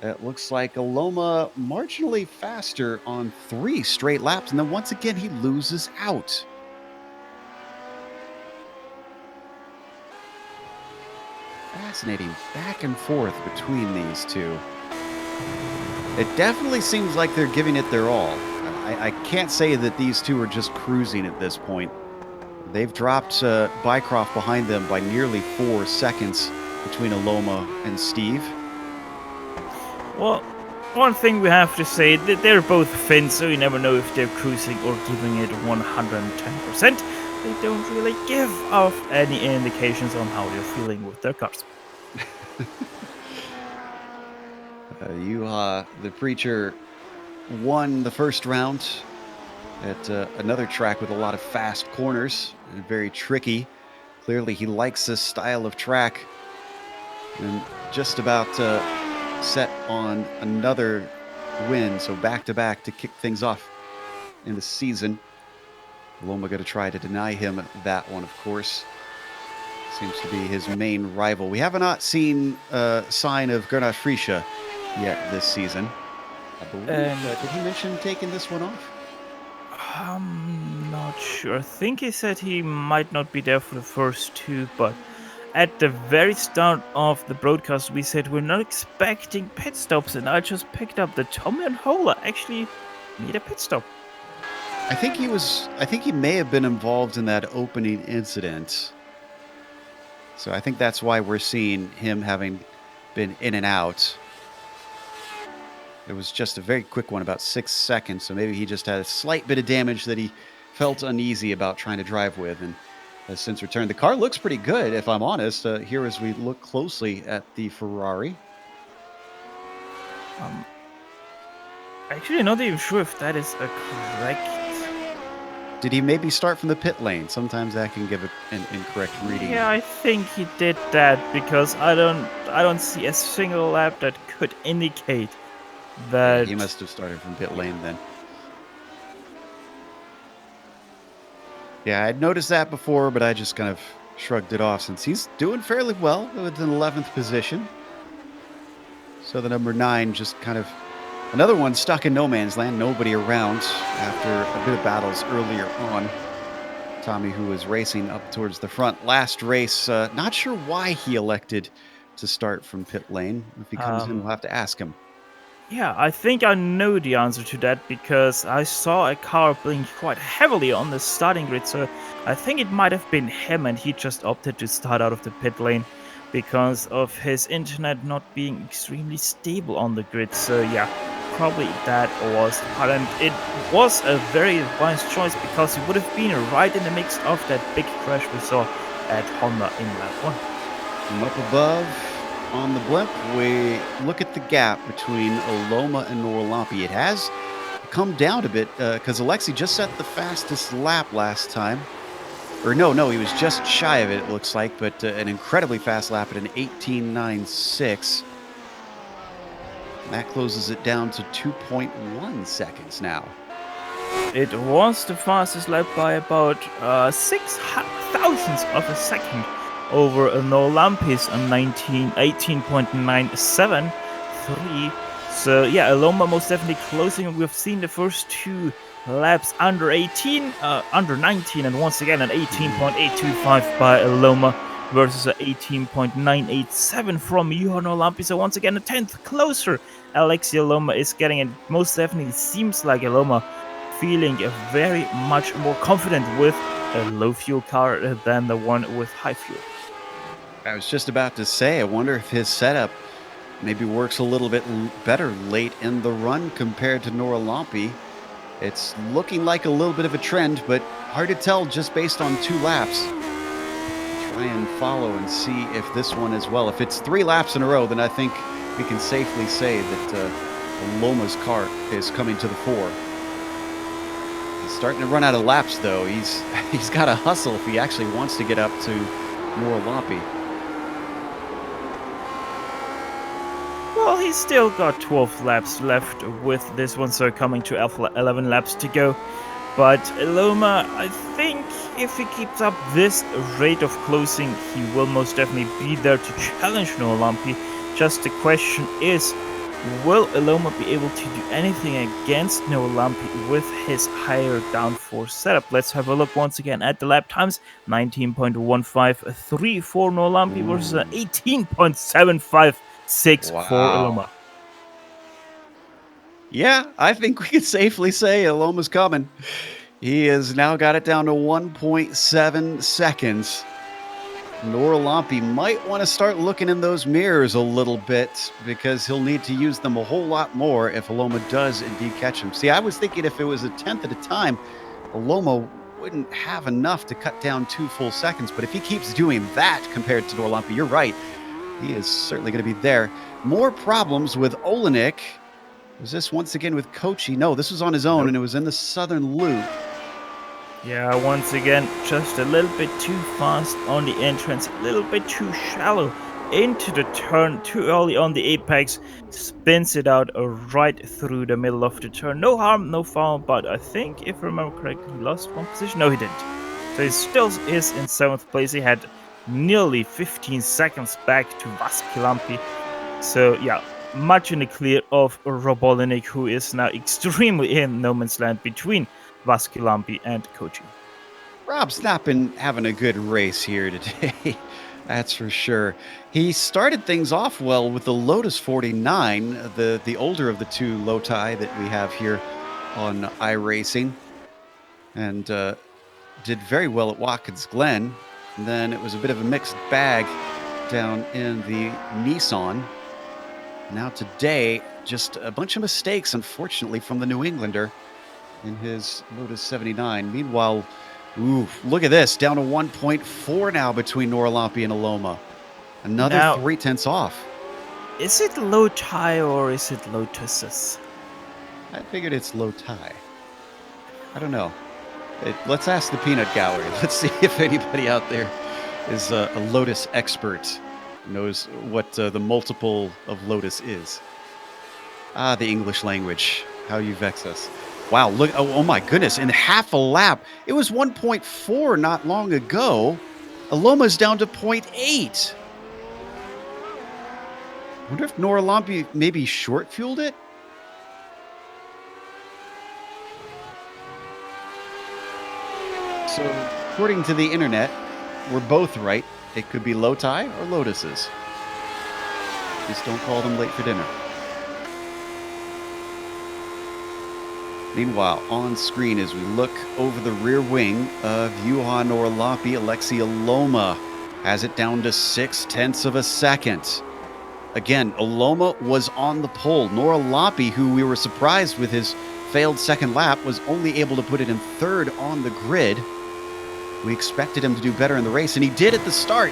it looks like Aloma marginally faster on 3 straight laps, and then once again he loses out. Fascinating back and forth between these two. It definitely seems like they're giving it their all. I can't say that these two are just cruising at this point. They've dropped Bycroft behind them by nearly 4 seconds between Aloma and Steve. Well, one thing we have to say, that they're both Finns, so you never know if they're cruising or giving it 110%. They don't really give off any indications on how they're feeling with their cars. Juha, the Preacher, won the first round at another track with a lot of fast corners and very tricky. Clearly he likes this style of track, and just about set on another win, so back-to-back to kick things off in the season. Loma going to try to deny him that one, of course. Seems to be his main rival. We have not seen a sign of Gernot Frische yet this season. I believe, did he mention taking this one off? I'm not sure. I think he said he might not be there for the first 2, but at the very start of the broadcast we said we're not expecting pit stops, and I just picked up that Tommy and Hola actually need a pit stop. I think he may have been involved in that opening incident. So I think that's why we're seeing him having been in and out. It was just a very quick one, about 6 seconds. So maybe he just had a slight bit of damage that he felt uneasy about trying to drive with, and has since returned. The car looks pretty good, if I'm honest, here as we look closely at the Ferrari. Actually, not even sure if that is a correct. Did he maybe start from the pit lane? Sometimes that can give an incorrect reading. Yeah, I think he did that, because I don't see a single lap that could indicate that. He must have started from pit lane then. Yeah, I'd noticed that before, but I just kind of shrugged it off since he's doing fairly well with an 11th position. So the number 9 just kind of another one stuck in no man's land, nobody around after a bit of battles earlier on. Tommy, who was racing up towards the front last race, not sure why he elected to start from pit lane? If he comes in, we'll Um, have to ask him. Yeah, I think I know the answer to that because I saw a car blink quite heavily on the starting grid, so I think it might have been him and he just opted to start out of the pit lane because of his internet not being extremely stable on the grid. So yeah, probably that was the part, and it was a very wise choice because he would have been right in the mix of that big crash we saw at Honda in lap 1. From up above on the blimp, we look at the gap between Aloma and Norlampi. It has come down a bit because Alexei just set the fastest lap last time. Or no, he was just shy of it looks like, but an incredibly fast lap at an 18.96. That closes it down to 2.1 seconds now. It was the fastest lap by about 6 thousandths of a second over Norlampi's 18.973. So yeah, Aloma most definitely closing. We've seen the first 2 laps under 19, and once again an 18.825 by Aloma versus an 18.987 from Johan Norlampi. So once again a 10th closer. Alexei Aloma is getting it. Most definitely seems like Aloma feeling very much more confident with a low fuel car than the one with high fuel. I was just about to say, I wonder if his setup maybe works a little bit better late in the run compared to Norlampi. It's looking like a little bit of a trend, but hard to tell just based on 2 laps. Try and follow and see if this one as well. If it's 3 laps in a row, then I think we can safely say that Loma's car is coming to the fore. He's starting to run out of laps, though. He's got to hustle if he actually wants to get up to Norlampi. Well, he's still got 12 laps left with this one, so coming to 11 laps to go. But Aloma, I think if he keeps up this rate of closing, he will most definitely be there to challenge Norlampi. Just the question is, will Aloma be able to do anything against Norlampi with his higher downforce setup? Let's have a look once again at the lap times. 19.153 for Norlampi versus 18.756 for Aloma. Yeah, I think we could safely say Aloma's coming. He has now got it down to 1.7 seconds. Norlampi might want to start looking in those mirrors a little bit because he'll need to use them a whole lot more if Aloma does indeed catch him. See, I was thinking if it was a 10th at a time, Aloma wouldn't have enough to cut down 2 full seconds. But if he keeps doing that compared to Norlampi, you're right. He is certainly going to be there. More problems with Olenek. Was this once again with Kochi? No, this was on his own, and it was in the southern loop. Yeah, once again, just a little bit too fast on the entrance, a little bit too shallow into the turn, too early on the apex, spins it out right through the middle of the turn. No harm, no foul, but I think, if I remember correctly, he lost 1 position. No, he didn't. So he still is in 7th place. He had nearly 15 seconds back to Vaskilampi. So yeah, much in the clear of Robolinik, who is now extremely in no man's land between Vaskilampi and Kochi. Rob's not been having a good race here today. That's for sure. He started things off well with the Lotus 49, the older of the 2 Loti that we have here on iRacing, and did very well at Watkins Glen. And then it was a bit of a mixed bag down in the Nissan. Now today, just a bunch of mistakes, unfortunately, from the New Englander in his Lotus 79. Meanwhile, look at this, down to 1.4 now between Norlampi and Aloma. Another now, 0.3 off. Is it Loti or is it Lotuses? I figured it's Loti. I don't know. Let's ask the peanut gallery. Let's see if anybody out there is a Lotus expert, knows what the multiple of Lotus is. Ah, the English language. How you vex us. Wow, look, oh my goodness, in half a lap. It was 1.4 not long ago. Aloma's down to 0.8. Wonder if Norlampi maybe short-fueled it? So, according to the internet, we're both right. It could be Loti or Lotuses. Just don't call them late for dinner. Meanwhile, on screen, as we look over the rear wing of Juha Norlampi, Alexia Loma has it down to 0.6 of a second. Again, Loma was on the pole. Norlampi, who we were surprised with his failed second lap, was only able to put it in third on the grid. We expected him to do better in the race, and he did at the start.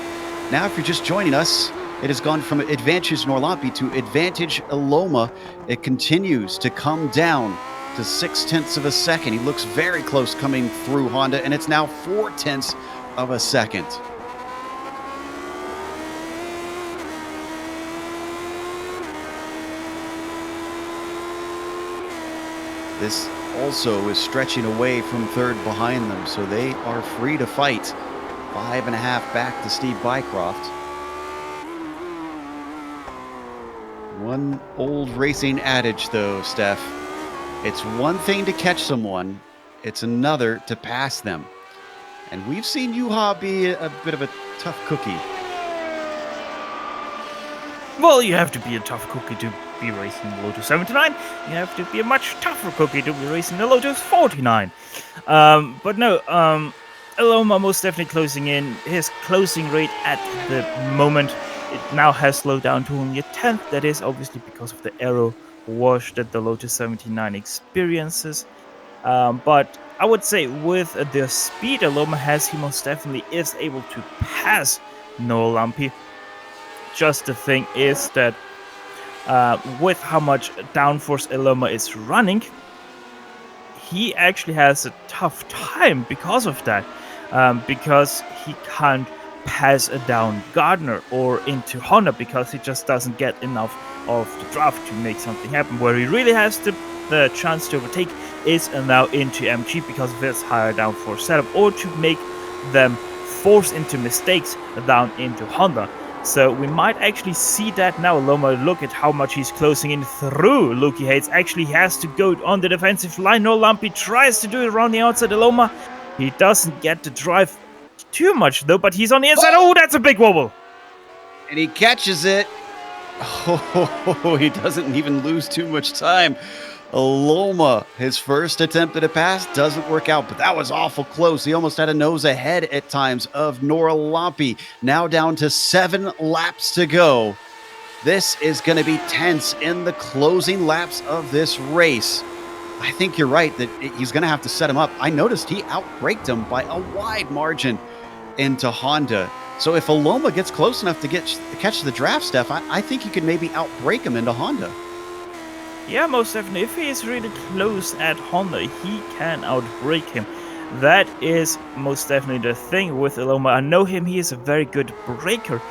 Now, if you're just joining us, it has gone from advantage Norlampi to advantage Loma. It continues to come down to 0.6 of a second. He looks very close coming through Honda, and it's now 0.4 of a second. This also is stretching away from third behind them, so they are free to fight. 5.5 back to Steve Bycroft. One old racing adage, though, Steph. It's one thing to catch someone, it's another to pass them. And we've seen Juha be a bit of a tough cookie. Well, you have to be a tough cookie to be racing the Lotus 79. You have to be a much tougher cookie to be racing the Lotus 49. But no, Aloma most definitely closing in. His closing rate at the moment, it now has slowed down to only a 10th. That is obviously because of the aero wash that the Lotus 79 experiences. But I would say with the speed Aloma has, he most definitely is able to pass Norlampi. Just the thing is that with how much downforce Aloma is running, he actually has a tough time because of that. Because he can't pass down Gardner or into Honda because he just doesn't get enough of the draft to make something happen. Where he really has the chance to overtake is now into MG because of his higher downforce setup, or to make them force into mistakes down into Honda. So we might actually see that now. Loma, look at how much he's closing in through Lukey Hates. Actually, he has to go on the defensive line. Norlampi tries to do it around the outside of Loma. He doesn't get to drive too much, though, but he's on the inside. Oh, that's a big wobble. And he catches it. Oh, he doesn't even lose too much time. Loma, his first attempt at a pass doesn't work out, but that was awful close. He almost had a nose ahead at times of Norlampi. Now down to 7 laps to go. This is going to be tense in the closing laps of this race. I think you're right that he's going to have to set him up. I noticed he outbraked him by a wide margin into Honda. So if Aloma gets close enough to catch the draft, Steph, I think he could maybe outbrake him into Honda. Yeah, most definitely. If he is really close at Honda, he can outbrake him. That is most definitely the thing with Aloma. I know him, he is a very good braker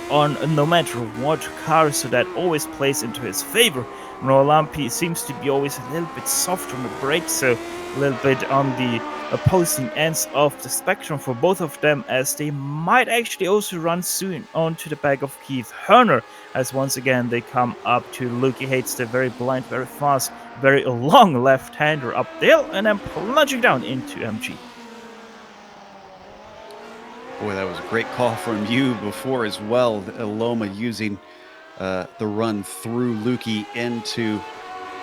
on no matter what car, so that always plays into his favor. Norlampi seems to be always a little bit soft on the brakes, so a little bit on the opposing ends of the spectrum for both of them, as they might actually also run soon onto the back of Keith Herner, as once again they come up to Lukey Hates, the very blind, very fast, very long left-hander up the hill, and then plunging down into MG. Boy, that was a great call from you before as well. Loma using the run through Lukey into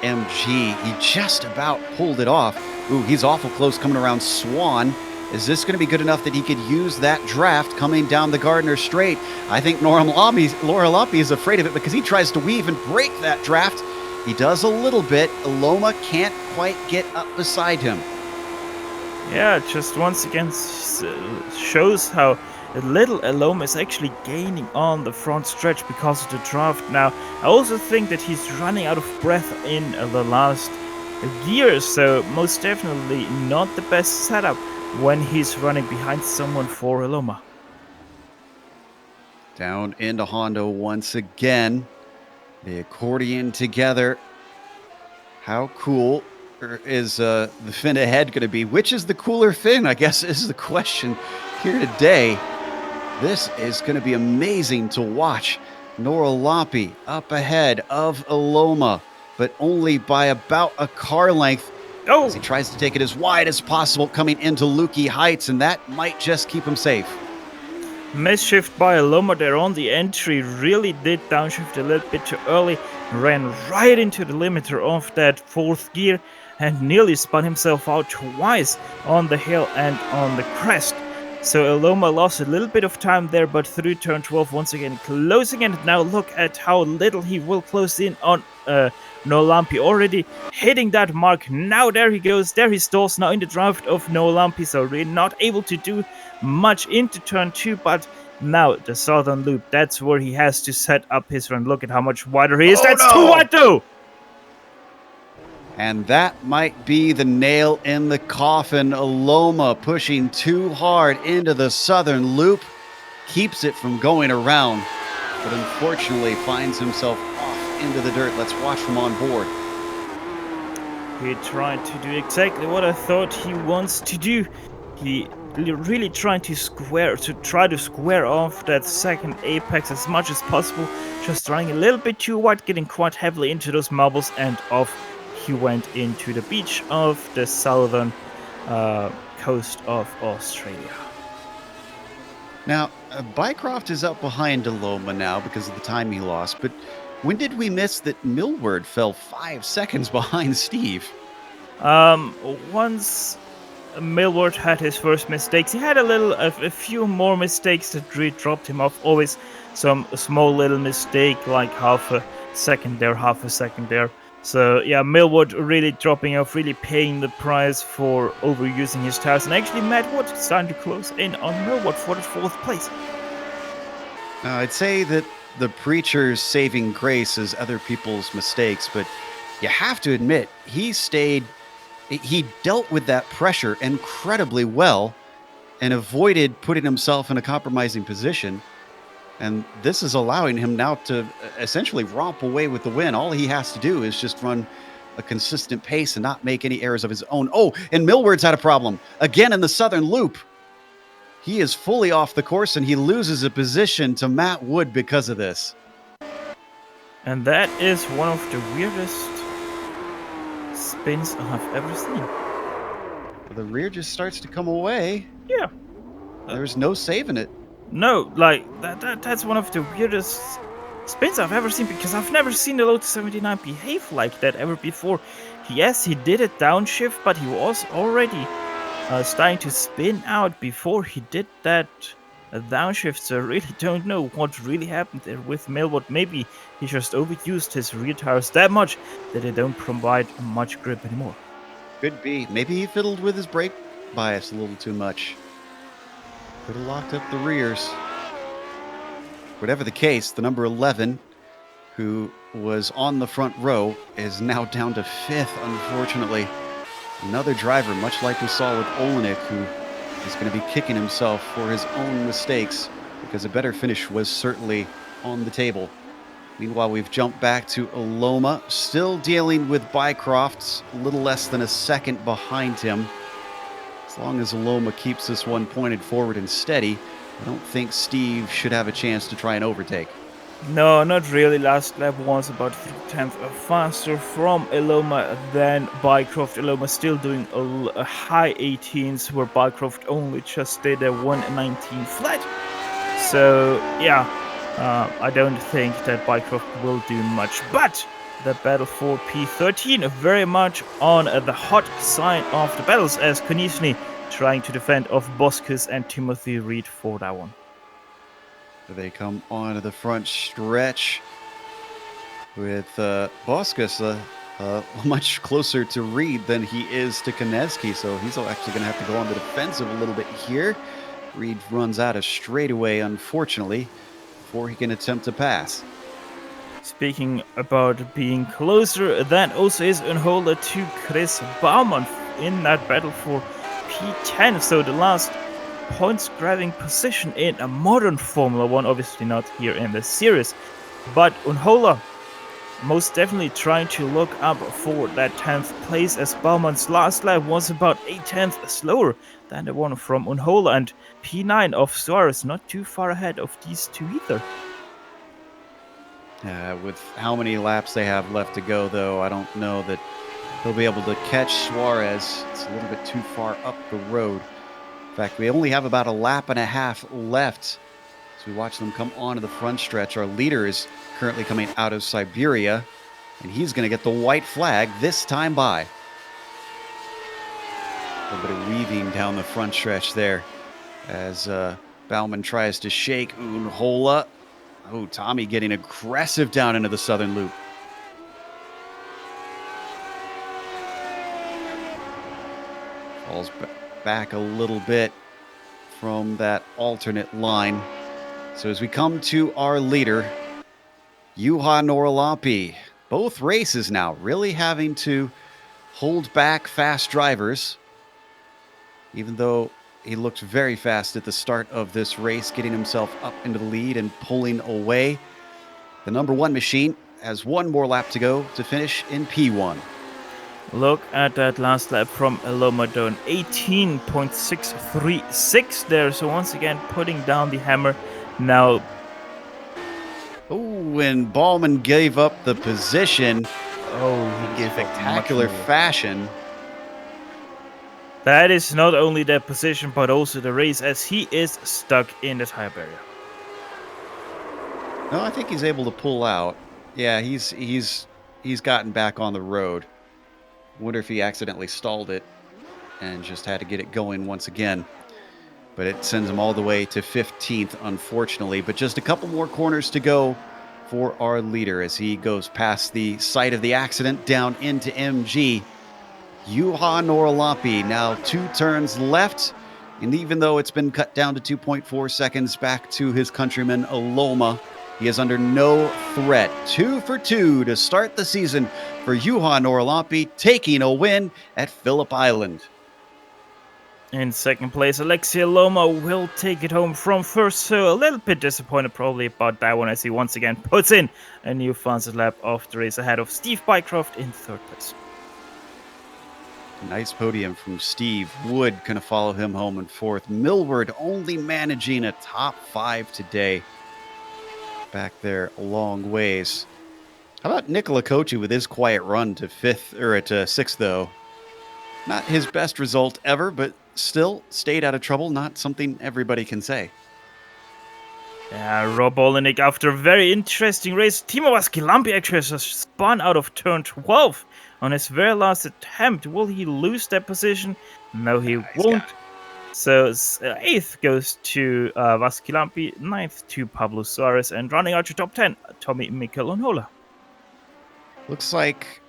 MG. He just about pulled it off. Ooh, he's awful close coming around Swan. Is this going to be good enough that he could use that draft coming down the Gardner straight? I think Norlampi is afraid of it because he tries to weave and break that draft. He does a little bit. Loma can't quite get up beside him. Yeah, just once again shows how little Aloma is actually gaining on the front stretch because of the draft. Now, I also think that he's running out of breath in the last gear, so most definitely not the best setup when he's running behind someone for Aloma. Down into Honda once again. The accordion together. How cool is the fin ahead going to be? Which is the cooler fin, I guess, is the question here today. This is going to be amazing to watch. Norlampi up ahead of Aloma, but only by about a car length. Oh! As he tries to take it as wide as possible coming into Lukey Heights, and that might just keep him safe. Misshift by Aloma there on the entry, really did downshift a little bit too early, ran right into the limiter of that fourth gear and nearly spun himself out twice on the hill and on the crest. So Aloma lost a little bit of time there, but through turn 12 once again closing in. Now look at how little he will close in on Nolampi, already hitting that mark. Now there he goes, there he stalls now in the draft of Nolampi, so really not able to do much into turn 2, but now the southern loop, that's where he has to set up his run. Look at how much wider he is. That's too wide though! And that might be the nail in the coffin. Aloma pushing too hard into the southern loop. Keeps it from going around, but unfortunately finds himself off into the dirt. Let's watch from on board. He tried to do exactly what I thought he wants to do. He really trying to try to square off that second apex as much as possible. Just running a little bit too wide, getting quite heavily into those marbles, and off he went into the beach of the southern coast of Australia. Now, Bycroft is up behind Aloma now because of the time he lost, but when did we miss that Millward fell 5 seconds behind Steve? Once Millward had his first mistakes, he had a few more mistakes that really dropped him off. Always some small little mistake, like half a second there. So yeah, Millward really dropping off, really paying the price for overusing his tires. And actually, Matt Wood starting to close in on Millward for the 4th place. I'd say that the preacher's saving grace is other people's mistakes, but you have to admit, he dealt with that pressure incredibly well and avoided putting himself in a compromising position. And this is allowing him now to essentially romp away with the win. All he has to do is just run a consistent pace and not make any errors of his own. Oh, and Millward's had a problem. Again in the southern loop. He is fully off the course and he loses a position to Matt Wood because of this. And that is one of the weirdest spins I've ever seen. The rear just starts to come away. Yeah. There's no saving it. No, like, that's one of the weirdest spins I've ever seen, because I've never seen the Lotus 79 behave like that ever before. Yes, he did a downshift, but he was already starting to spin out before he did that downshift, so I really don't know what really happened there with Millward. Maybe he just overused his rear tires that much that they don't provide much grip anymore. Could be. Maybe he fiddled with his brake bias a little too much. Could have locked up the rears. Whatever the case, the number 11, who was on the front row, is now down to 5th, unfortunately. Another driver, much like we saw with Olenek, who is going to be kicking himself for his own mistakes, because a better finish was certainly on the table. Meanwhile, we've jumped back to Aloma, still dealing with Bycroft, a little less than a second behind him. As long as Aloma keeps this one pointed forward and steady, I don't think Steve should have a chance to try and overtake. No, not really. Last lap was about 3/10 faster from Aloma than Bycroft. Aloma still doing a high 18s, where Bycroft only just did a 119 flat. So yeah, I don't think that Bycroft will do much. But the battle for P13 very much on the hot side of the battles, as Konisny trying to defend off Boskus and Timothy Reed for that one. They come onto the front stretch with Boskus much closer to Reed than he is to Konecki, so he's actually going to have to go on the defensive a little bit here. Reed runs out of straightaway, unfortunately, before he can attempt to pass. Speaking about being closer, that also is Unholder to Chris Baumann in that battle for P10, so the last points grabbing position in a modern Formula 1, obviously not here in the series, but Unhola most definitely trying to look up for that 10th place, as Baumann's last lap was about 8/10 slower than the one from Unhola, and P9 of Suarez not too far ahead of these two either. With how many laps they have left to go, though, I don't know that he'll be able to catch Suarez. It's a little bit too far up the road. In fact, we only have about a lap and a half left we watch them come onto the front stretch. Our leader is currently coming out of Siberia, and he's going to get the white flag this time by. A little bit of weaving down the front stretch there as Baumann tries to shake Unhola. Oh, Tommy getting aggressive down into the southern loop. Falls back a little bit from that alternate line. So as we come to our leader, Juha Norlampi, both races now really having to hold back fast drivers, even though he looked very fast at the start of this race, getting himself up into the lead and pulling away. The number one machine has one more lap to go to finish in P1. Look at that last lap from Lomadone, 18.636 there. So once again, putting down the hammer. Now, when Baumann gave up the position, in spectacular fashion. That is not only the position, but also the race, as he is stuck in the tire barrier. No, I think he's able to pull out. Yeah, he's gotten back on the road. Wonder if he accidentally stalled it and just had to get it going once again. But it sends him all the way to 15th, unfortunately. But just a couple more corners to go for our leader as he goes past the site of the accident down into MG. Juha Norlampi now 2 turns left. And even though it's been cut down to 2.4 seconds back to his countryman Aloma, he is under no threat. 2 for 2 to start the season for Juha Norlampi, taking a win at Phillip Island. In second place, Alexei Loma will take it home from first, so a little bit disappointed probably about that one as he once again puts in a new fastest lap of the race ahead of Steve Bycroft in third place. Nice podium from Steve. Wood going to follow him home in fourth. Millward only managing a top 5 today. Back there a long ways. How about Nicola Kochi with his quiet run to sixth, though? Not his best result ever, but still stayed out of trouble. Not something everybody can say. Yeah, Rob Olenek, after a very interesting race, Timo Vaskilampi actually has spun out of turn 12 on his very last attempt. Will he lose that position? No, he won't. So 8th goes to Vaskilampi, 9th to Pablo Suarez, and running out to top 10, Tommy Mikkel Onhola. Looks like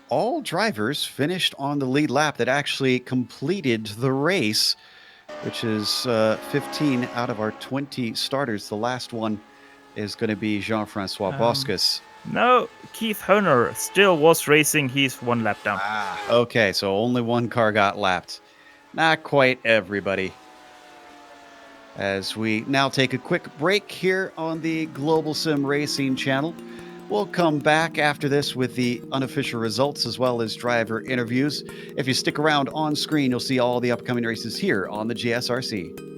all drivers finished on the lead lap that actually completed the race, which is 15 out of our 20 starters. The last one is going to be Jean-Francois Boscus. No, Keith Honer still was racing. He's 1 lap down. Okay, so only one car got lapped. Not quite everybody. As we now take a quick break here on the Global Sim Racing Channel. We'll come back after this with the unofficial results as well as driver interviews. If you stick around on screen, you'll see all the upcoming races here on the GSRC.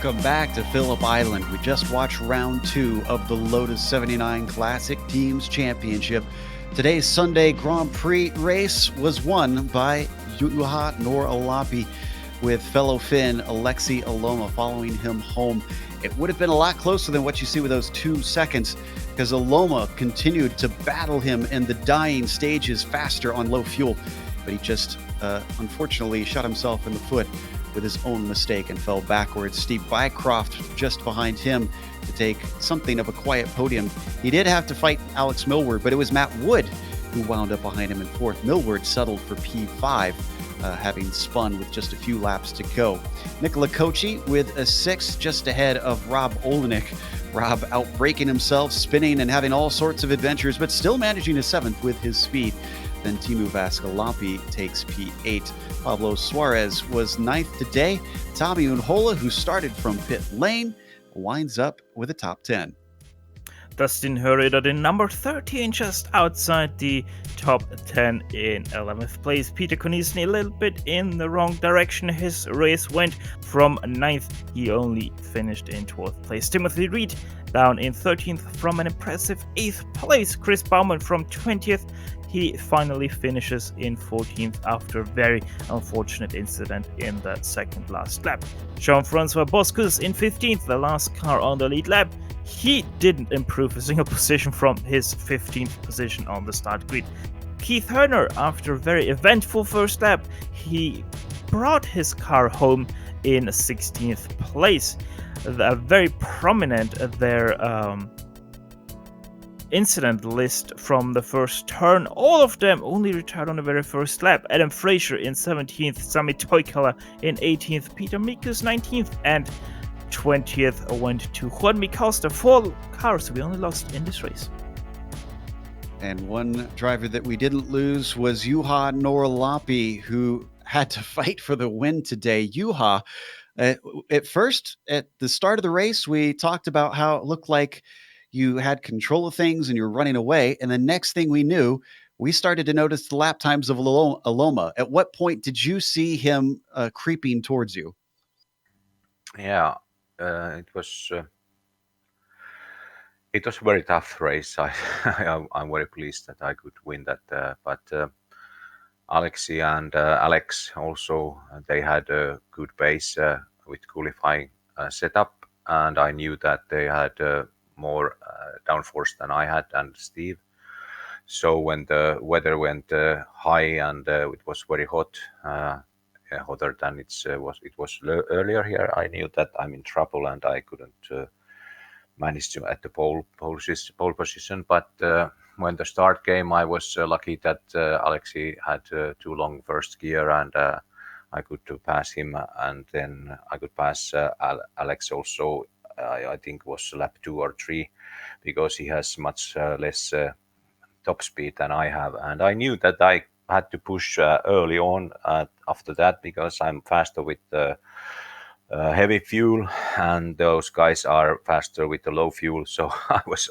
Welcome back to Phillip Island. We just watched round 2 of the Lotus 79 Classic Teams Championship. Today's Sunday Grand Prix race was won by Juha Nor-Alapi, with fellow Finn Alexi Aloma following him home. It would have been a lot closer than what you see with those 2 seconds, because Aloma continued to battle him in the dying stages faster on low fuel, but he just unfortunately shot himself in the foot with his own mistake and fell backwards. Steve Bycroft just behind him to take something of a quiet podium. He did have to fight Alex Millward, but it was Matt Wood who wound up behind him in 4th. Millward settled for P5, having spun with just a few laps to go. Nicola Kochi with a 6, just ahead of Rob Olenek. Rob outbraking himself, spinning and having all sorts of adventures, but still managing a 7th with his speed. Then Timu Vaskalapi takes P8. Pablo Suarez was 9th today. Tommy Unhola, who started from pit lane, winds up with a top 10. Dustin Hurried in number 13, just outside the top 10 in 11th place. Peter Konisny a little bit in the wrong direction. His race went from 9th. He only finished in 12th place. Timothy Reed down in 13th from an impressive 8th place. Chris Baumann from 20th. He finally finishes in 14th after a very unfortunate incident in the second last lap. Jean-Francois Boscus in 15th, the last car on the lead lap. He didn't improve a single position from his 15th position on the start grid. Keith Herner, after a very eventful first lap, he brought his car home in 16th place. Very prominent their incident list from the first turn. All of them only retired on the very first lap. Adam Fraser in 17th, Sami Toikala in 18th, Peter Mikus 19th, and 20th went to Juan Micosta. 4 cars we only lost in this race. And one driver that we didn't lose was Juha Nor-Alapi, who had to fight for the win today. Juha, at first, at the start of the race, we talked about how it looked like you had control of things and you're running away. And the next thing we knew, we started to notice the lap times of Aloma. At what point did you see him creeping towards you? Yeah, it was a very tough race. I'm very pleased that I could win that. But Alexi and Alex also, they had a good base with qualifying setup, and I knew that they had more downforce than I had and Steve. So when the weather went high and it was very hot, hotter than it was earlier here, I knew that I'm in trouble and I couldn't manage to at the pole position. But when the start came, I was lucky that Alexi had too long first gear and I could pass him, and then I could pass Alex also. I think it was lap 2 or 3, because he has much less top speed than I have, and I knew that I had to push early on after that, because I'm faster with the heavy fuel and those guys are faster with the low fuel. So I was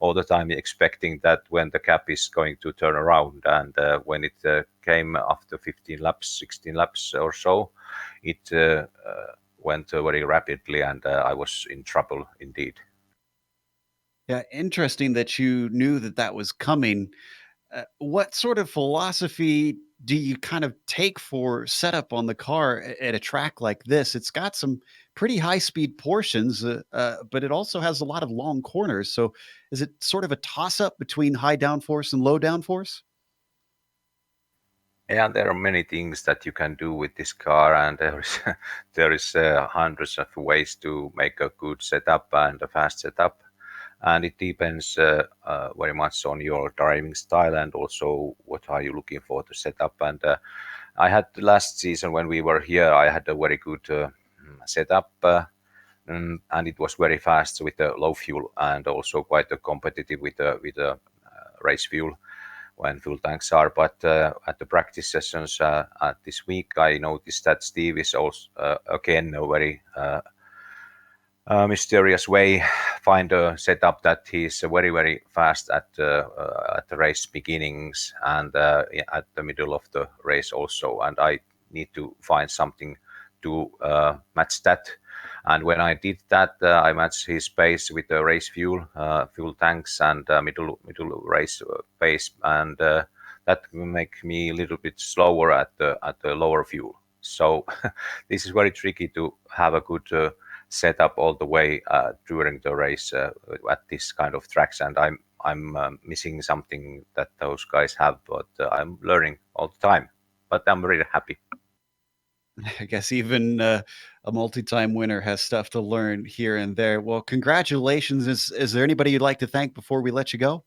all the time expecting that when the cap is going to turn around, and when it came after 15 laps, 16 laps or so, it went very rapidly, and I was in trouble indeed. Yeah, interesting that you knew that was coming. What sort of philosophy do you kind of take for setup on the car at a track like this? It's got some pretty high speed portions, but it also has a lot of long corners. So is it sort of a toss up between high downforce and low downforce? Yeah, there are many things that you can do with this car, and there is hundreds of ways to make a good setup and a fast setup, and it depends very much on your driving style and also what are you looking for to set up. And I had last season when we were here, I had a very good setup, and it was very fast with the low fuel, and also quite competitive with the race fuel when full tanks are. But at the practice sessions at this week, I noticed that Steve is also again a very mysterious way find a setup that he's very, very fast at the race beginnings and at the middle of the race also. And I need to find something to match that. And when I did that, I matched his pace with the race fuel, fuel tanks, and middle race pace, and that will make me a little bit slower at the lower fuel. So this is very tricky to have a good setup all the way during the race at this kind of tracks, and I'm missing something that those guys have, but I'm learning all the time. But I'm really happy. I guess even a multi-time winner has stuff to learn here and there. Well, congratulations. Is there anybody you'd like to thank before we let you go?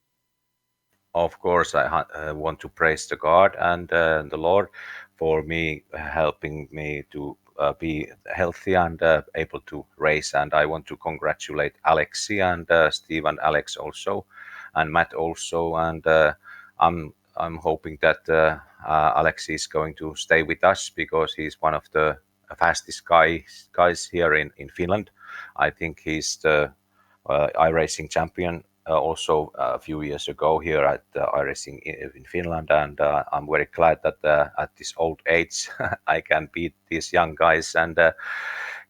Of course, I want to praise the God and the Lord for me helping me to be healthy and able to race. And I want to congratulate Alexi and Steve and Alex also, and Matt also. And I'm hoping that Alexi is going to stay with us because he's one of the fastest guys here in Finland. I think he's the iRacing champion also a few years ago here at iRacing in Finland, and I'm very glad that at this old age I can beat these young guys and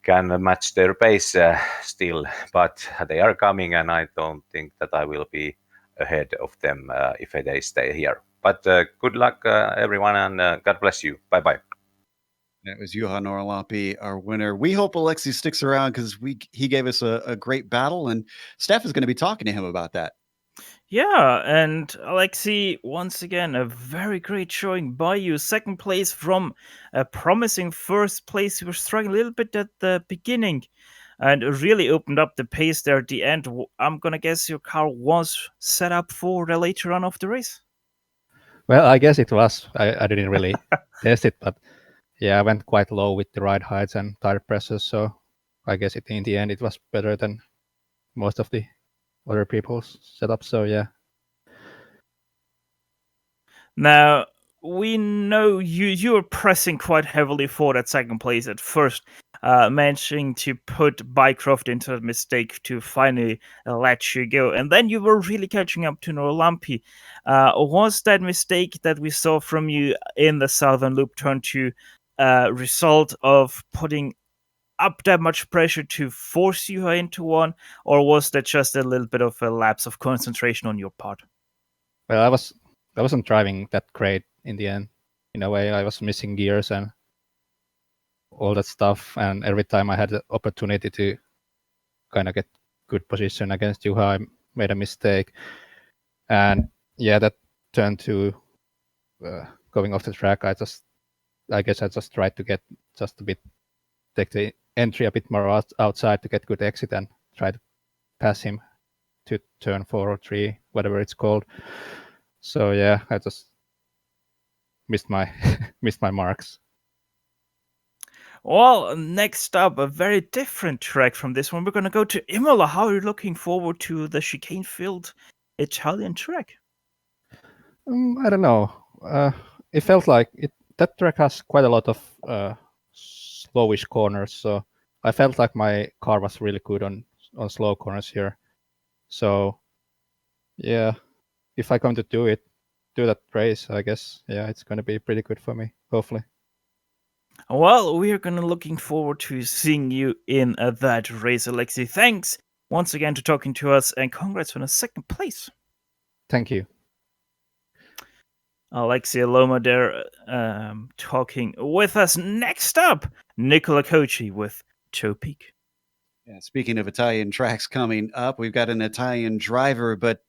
can match their pace still. But they are coming, and I don't think that I will be ahead of them if they stay here. But good luck, everyone, and God bless you. Bye bye. That was Juha Norlampi, our winner. We hope Alexi sticks around because he gave us a great battle, and Steph is going to be talking to him about that. Yeah, and Alexi, once again, a very great showing by you. Second place from a promising first place. You were struggling a little bit at the beginning and really opened up the pace there at the end. I'm going to guess your car was set up for the later run of the race. Well, I guess it was. I didn't really test it, but yeah, I went quite low with the ride heights and tire pressures. So I guess in the end, it was better than most of the other people's setup. So yeah. Now, we know you were pressing quite heavily for that second place at first, managing to put Bycroft into a mistake to finally let you go. And then you were really catching up to Norlampi. Was that mistake that we saw from you in the Southern Loop turn to result of putting up that much pressure to force you into one, or was that just a little bit of a lapse of concentration on your part? Well, I wasn't driving that great in the end. In a way, I was missing gears and all that stuff. And every time I had the opportunity to kind of get good position against Juha, I made a mistake. And yeah, that turned to going off the track. I guess I just tried to get just a bit, take the entry a bit more outside to get good exit and try to pass him to turn 4 or 3, whatever it's called. So yeah, I just missed my missed my marks. Well, next up, a very different track from this one. We're going to go to Imola. How are you looking forward to the chicane-filled Italian track? I don't know. It felt like that track has quite a lot of slowish corners, so I felt like my car was really good on slow corners here. So yeah, if I'm going to do that race, I guess it's going to be pretty good for me, hopefully. Well, we are going to looking forward to seeing you in that race, Alexi. Thanks once again for talking to us, and congrats on a second place. Thank you. Alexi Aloma there talking with us. Next up, Nicola Cochi with Topeak. Yeah, speaking of Italian tracks coming up, we've got an Italian driver, but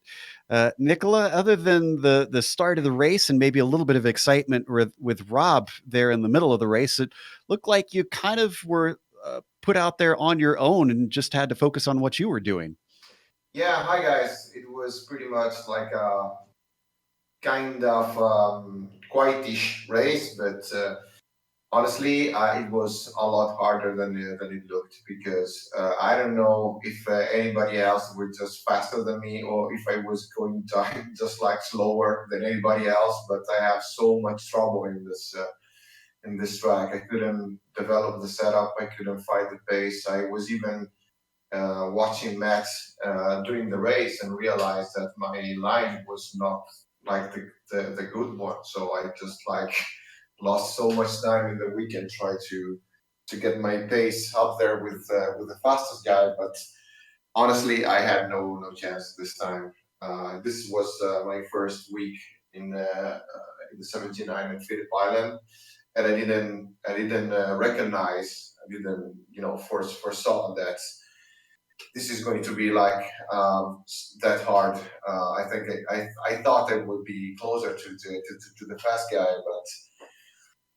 Nicola, other than the start of the race and maybe a little bit of excitement with Rob there in the middle of the race, it looked like you kind of were put out there on your own and just had to focus on what you were doing. Yeah, hi guys. It was pretty much like a kind of quietish race, but honestly, it was a lot harder than it looked because I don't know if anybody else was just faster than me or if I was going time just like slower than anybody else. But I have so much trouble in this track. I couldn't develop the setup. I couldn't find the pace. I was even watching Max during the race and realized that my line was not like the good one. So I just like lost so much time in the weekend trying to get my pace up there with the fastest guy, but honestly, I had no chance this time. This was my first week in the 79 at Phillip Island, and I didn't recognize, I didn't foresaw that this is going to be like that hard. I think I thought I would be closer to the fast guy, but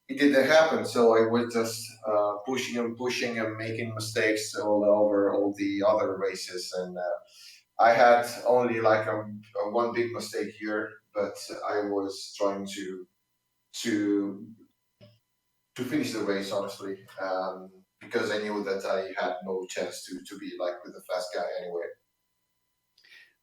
it didn't happen. So I was just pushing and making mistakes all over all the other races, and I had only like a one big mistake here, but I was trying to finish the race honestly, because I knew that I had no chance to be like with the fast guy anyway.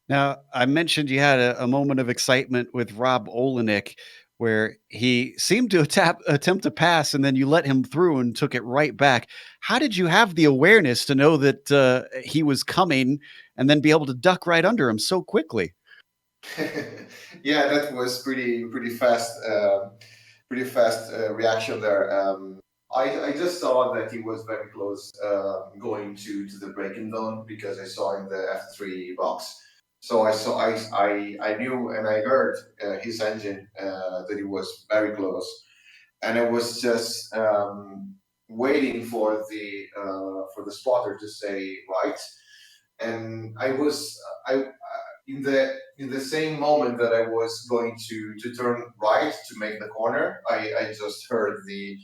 Now, I mentioned you had a moment of excitement with Rob Olenek where he seemed to attempt to pass and then you let him through and took it right back. How did you have the awareness to know that he was coming and then be able to duck right under him so quickly? Yeah, that was pretty fast, reaction there. I just saw that he was very close going to the braking zone because I saw in the F3 box. So I knew and I heard his engine that he was very close, and I was just waiting for the spotter to say right, and I in the same moment that I was going to turn right to make the corner, I just heard the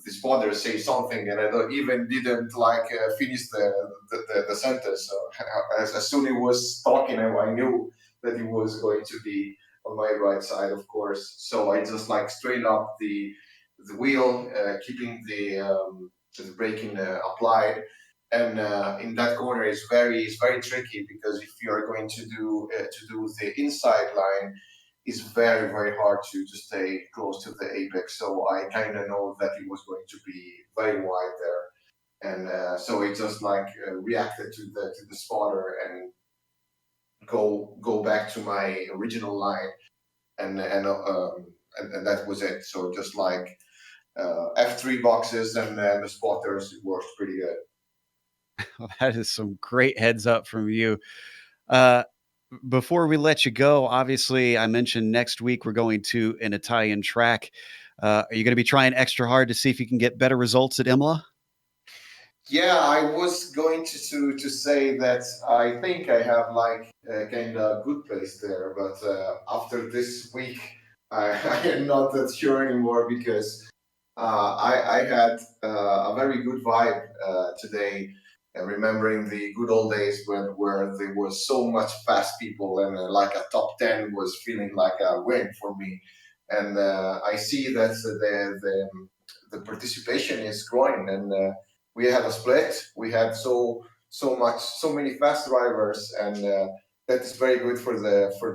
spotter say something, and I even didn't like finish the sentence. So as soon as he was talking, I knew that he was going to be on my right side, of course. So I just like straight up the wheel, keeping the braking applied. And in that corner is very tricky because if you are going to do the inside line, it's very hard to stay close to the apex. So I kind of know that it was going to be very wide there, and so it just like reacted to the spotter and go back to my original line, and that was it. So just like F3 boxes and then the spotters, it works pretty good. Well, that is some great heads up from you. Before we let you go, obviously, I mentioned next week we're going to an Italian track. Are you going to be trying extra hard to see if you can get better results at Imola? Yeah, I was going to say that I think I have like a kind of good place there, but after this week, I am not that sure anymore because I had a very good vibe today. Remembering the good old days where there was so much fast people and like a top 10 was feeling like a win for me, and I see that the participation is growing, and we had a split. We had so many fast drivers, and that is very good for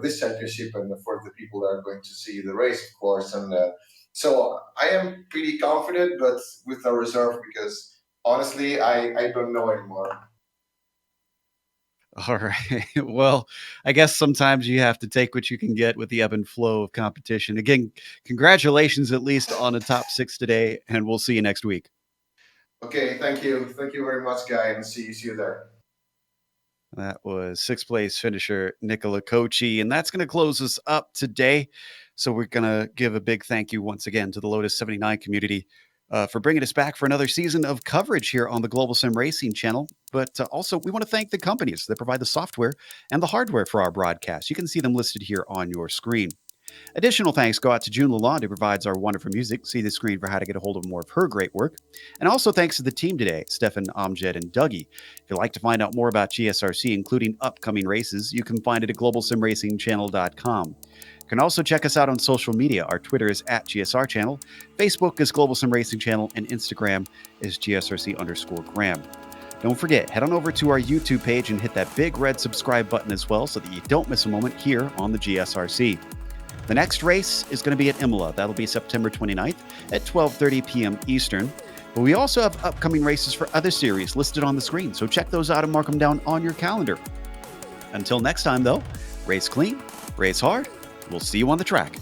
this championship and for the people that are going to see the race, of course. And so I am pretty confident, but with a reserve because honestly, I don't know anymore. All right. Well, I guess sometimes you have to take what you can get with the ebb and flow of competition. Again, congratulations at least on a top 6 today, and we'll see you next week. Okay, thank you very much, guy, and see you there. That was 6th place finisher Nicola Kochi, and that's going to close us up today. So we're going to give a big thank you once again to the Lotus 79 community for bringing us back for another season of coverage here on the Global SimRacing Channel. But also, we want to thank the companies that provide the software and the hardware for our broadcast. You can see them listed here on your screen. Additional thanks go out to June Lalonde, who provides our wonderful music. See the screen for how to get a hold of more of her great work. And also thanks to the team today, Stefan, Amjad, and Dougie. If you'd like to find out more about GSRC, including upcoming races, you can find it at globalsimracingchannel.com. You can also check us out on social media. Our Twitter is @GSR Channel, Facebook is Global Sim Racing Channel, and Instagram is GSRC_Graham. Don't forget, head on over to our YouTube page and hit that big red subscribe button as well so that you don't miss a moment here on the GSRC. The next race is going to be at Imola. That'll be September 29th at 12:30 p.m. Eastern. But we also have upcoming races for other series listed on the screen, so check those out and mark them down on your calendar. Until next time, though, race clean, race hard. We'll see you on the track.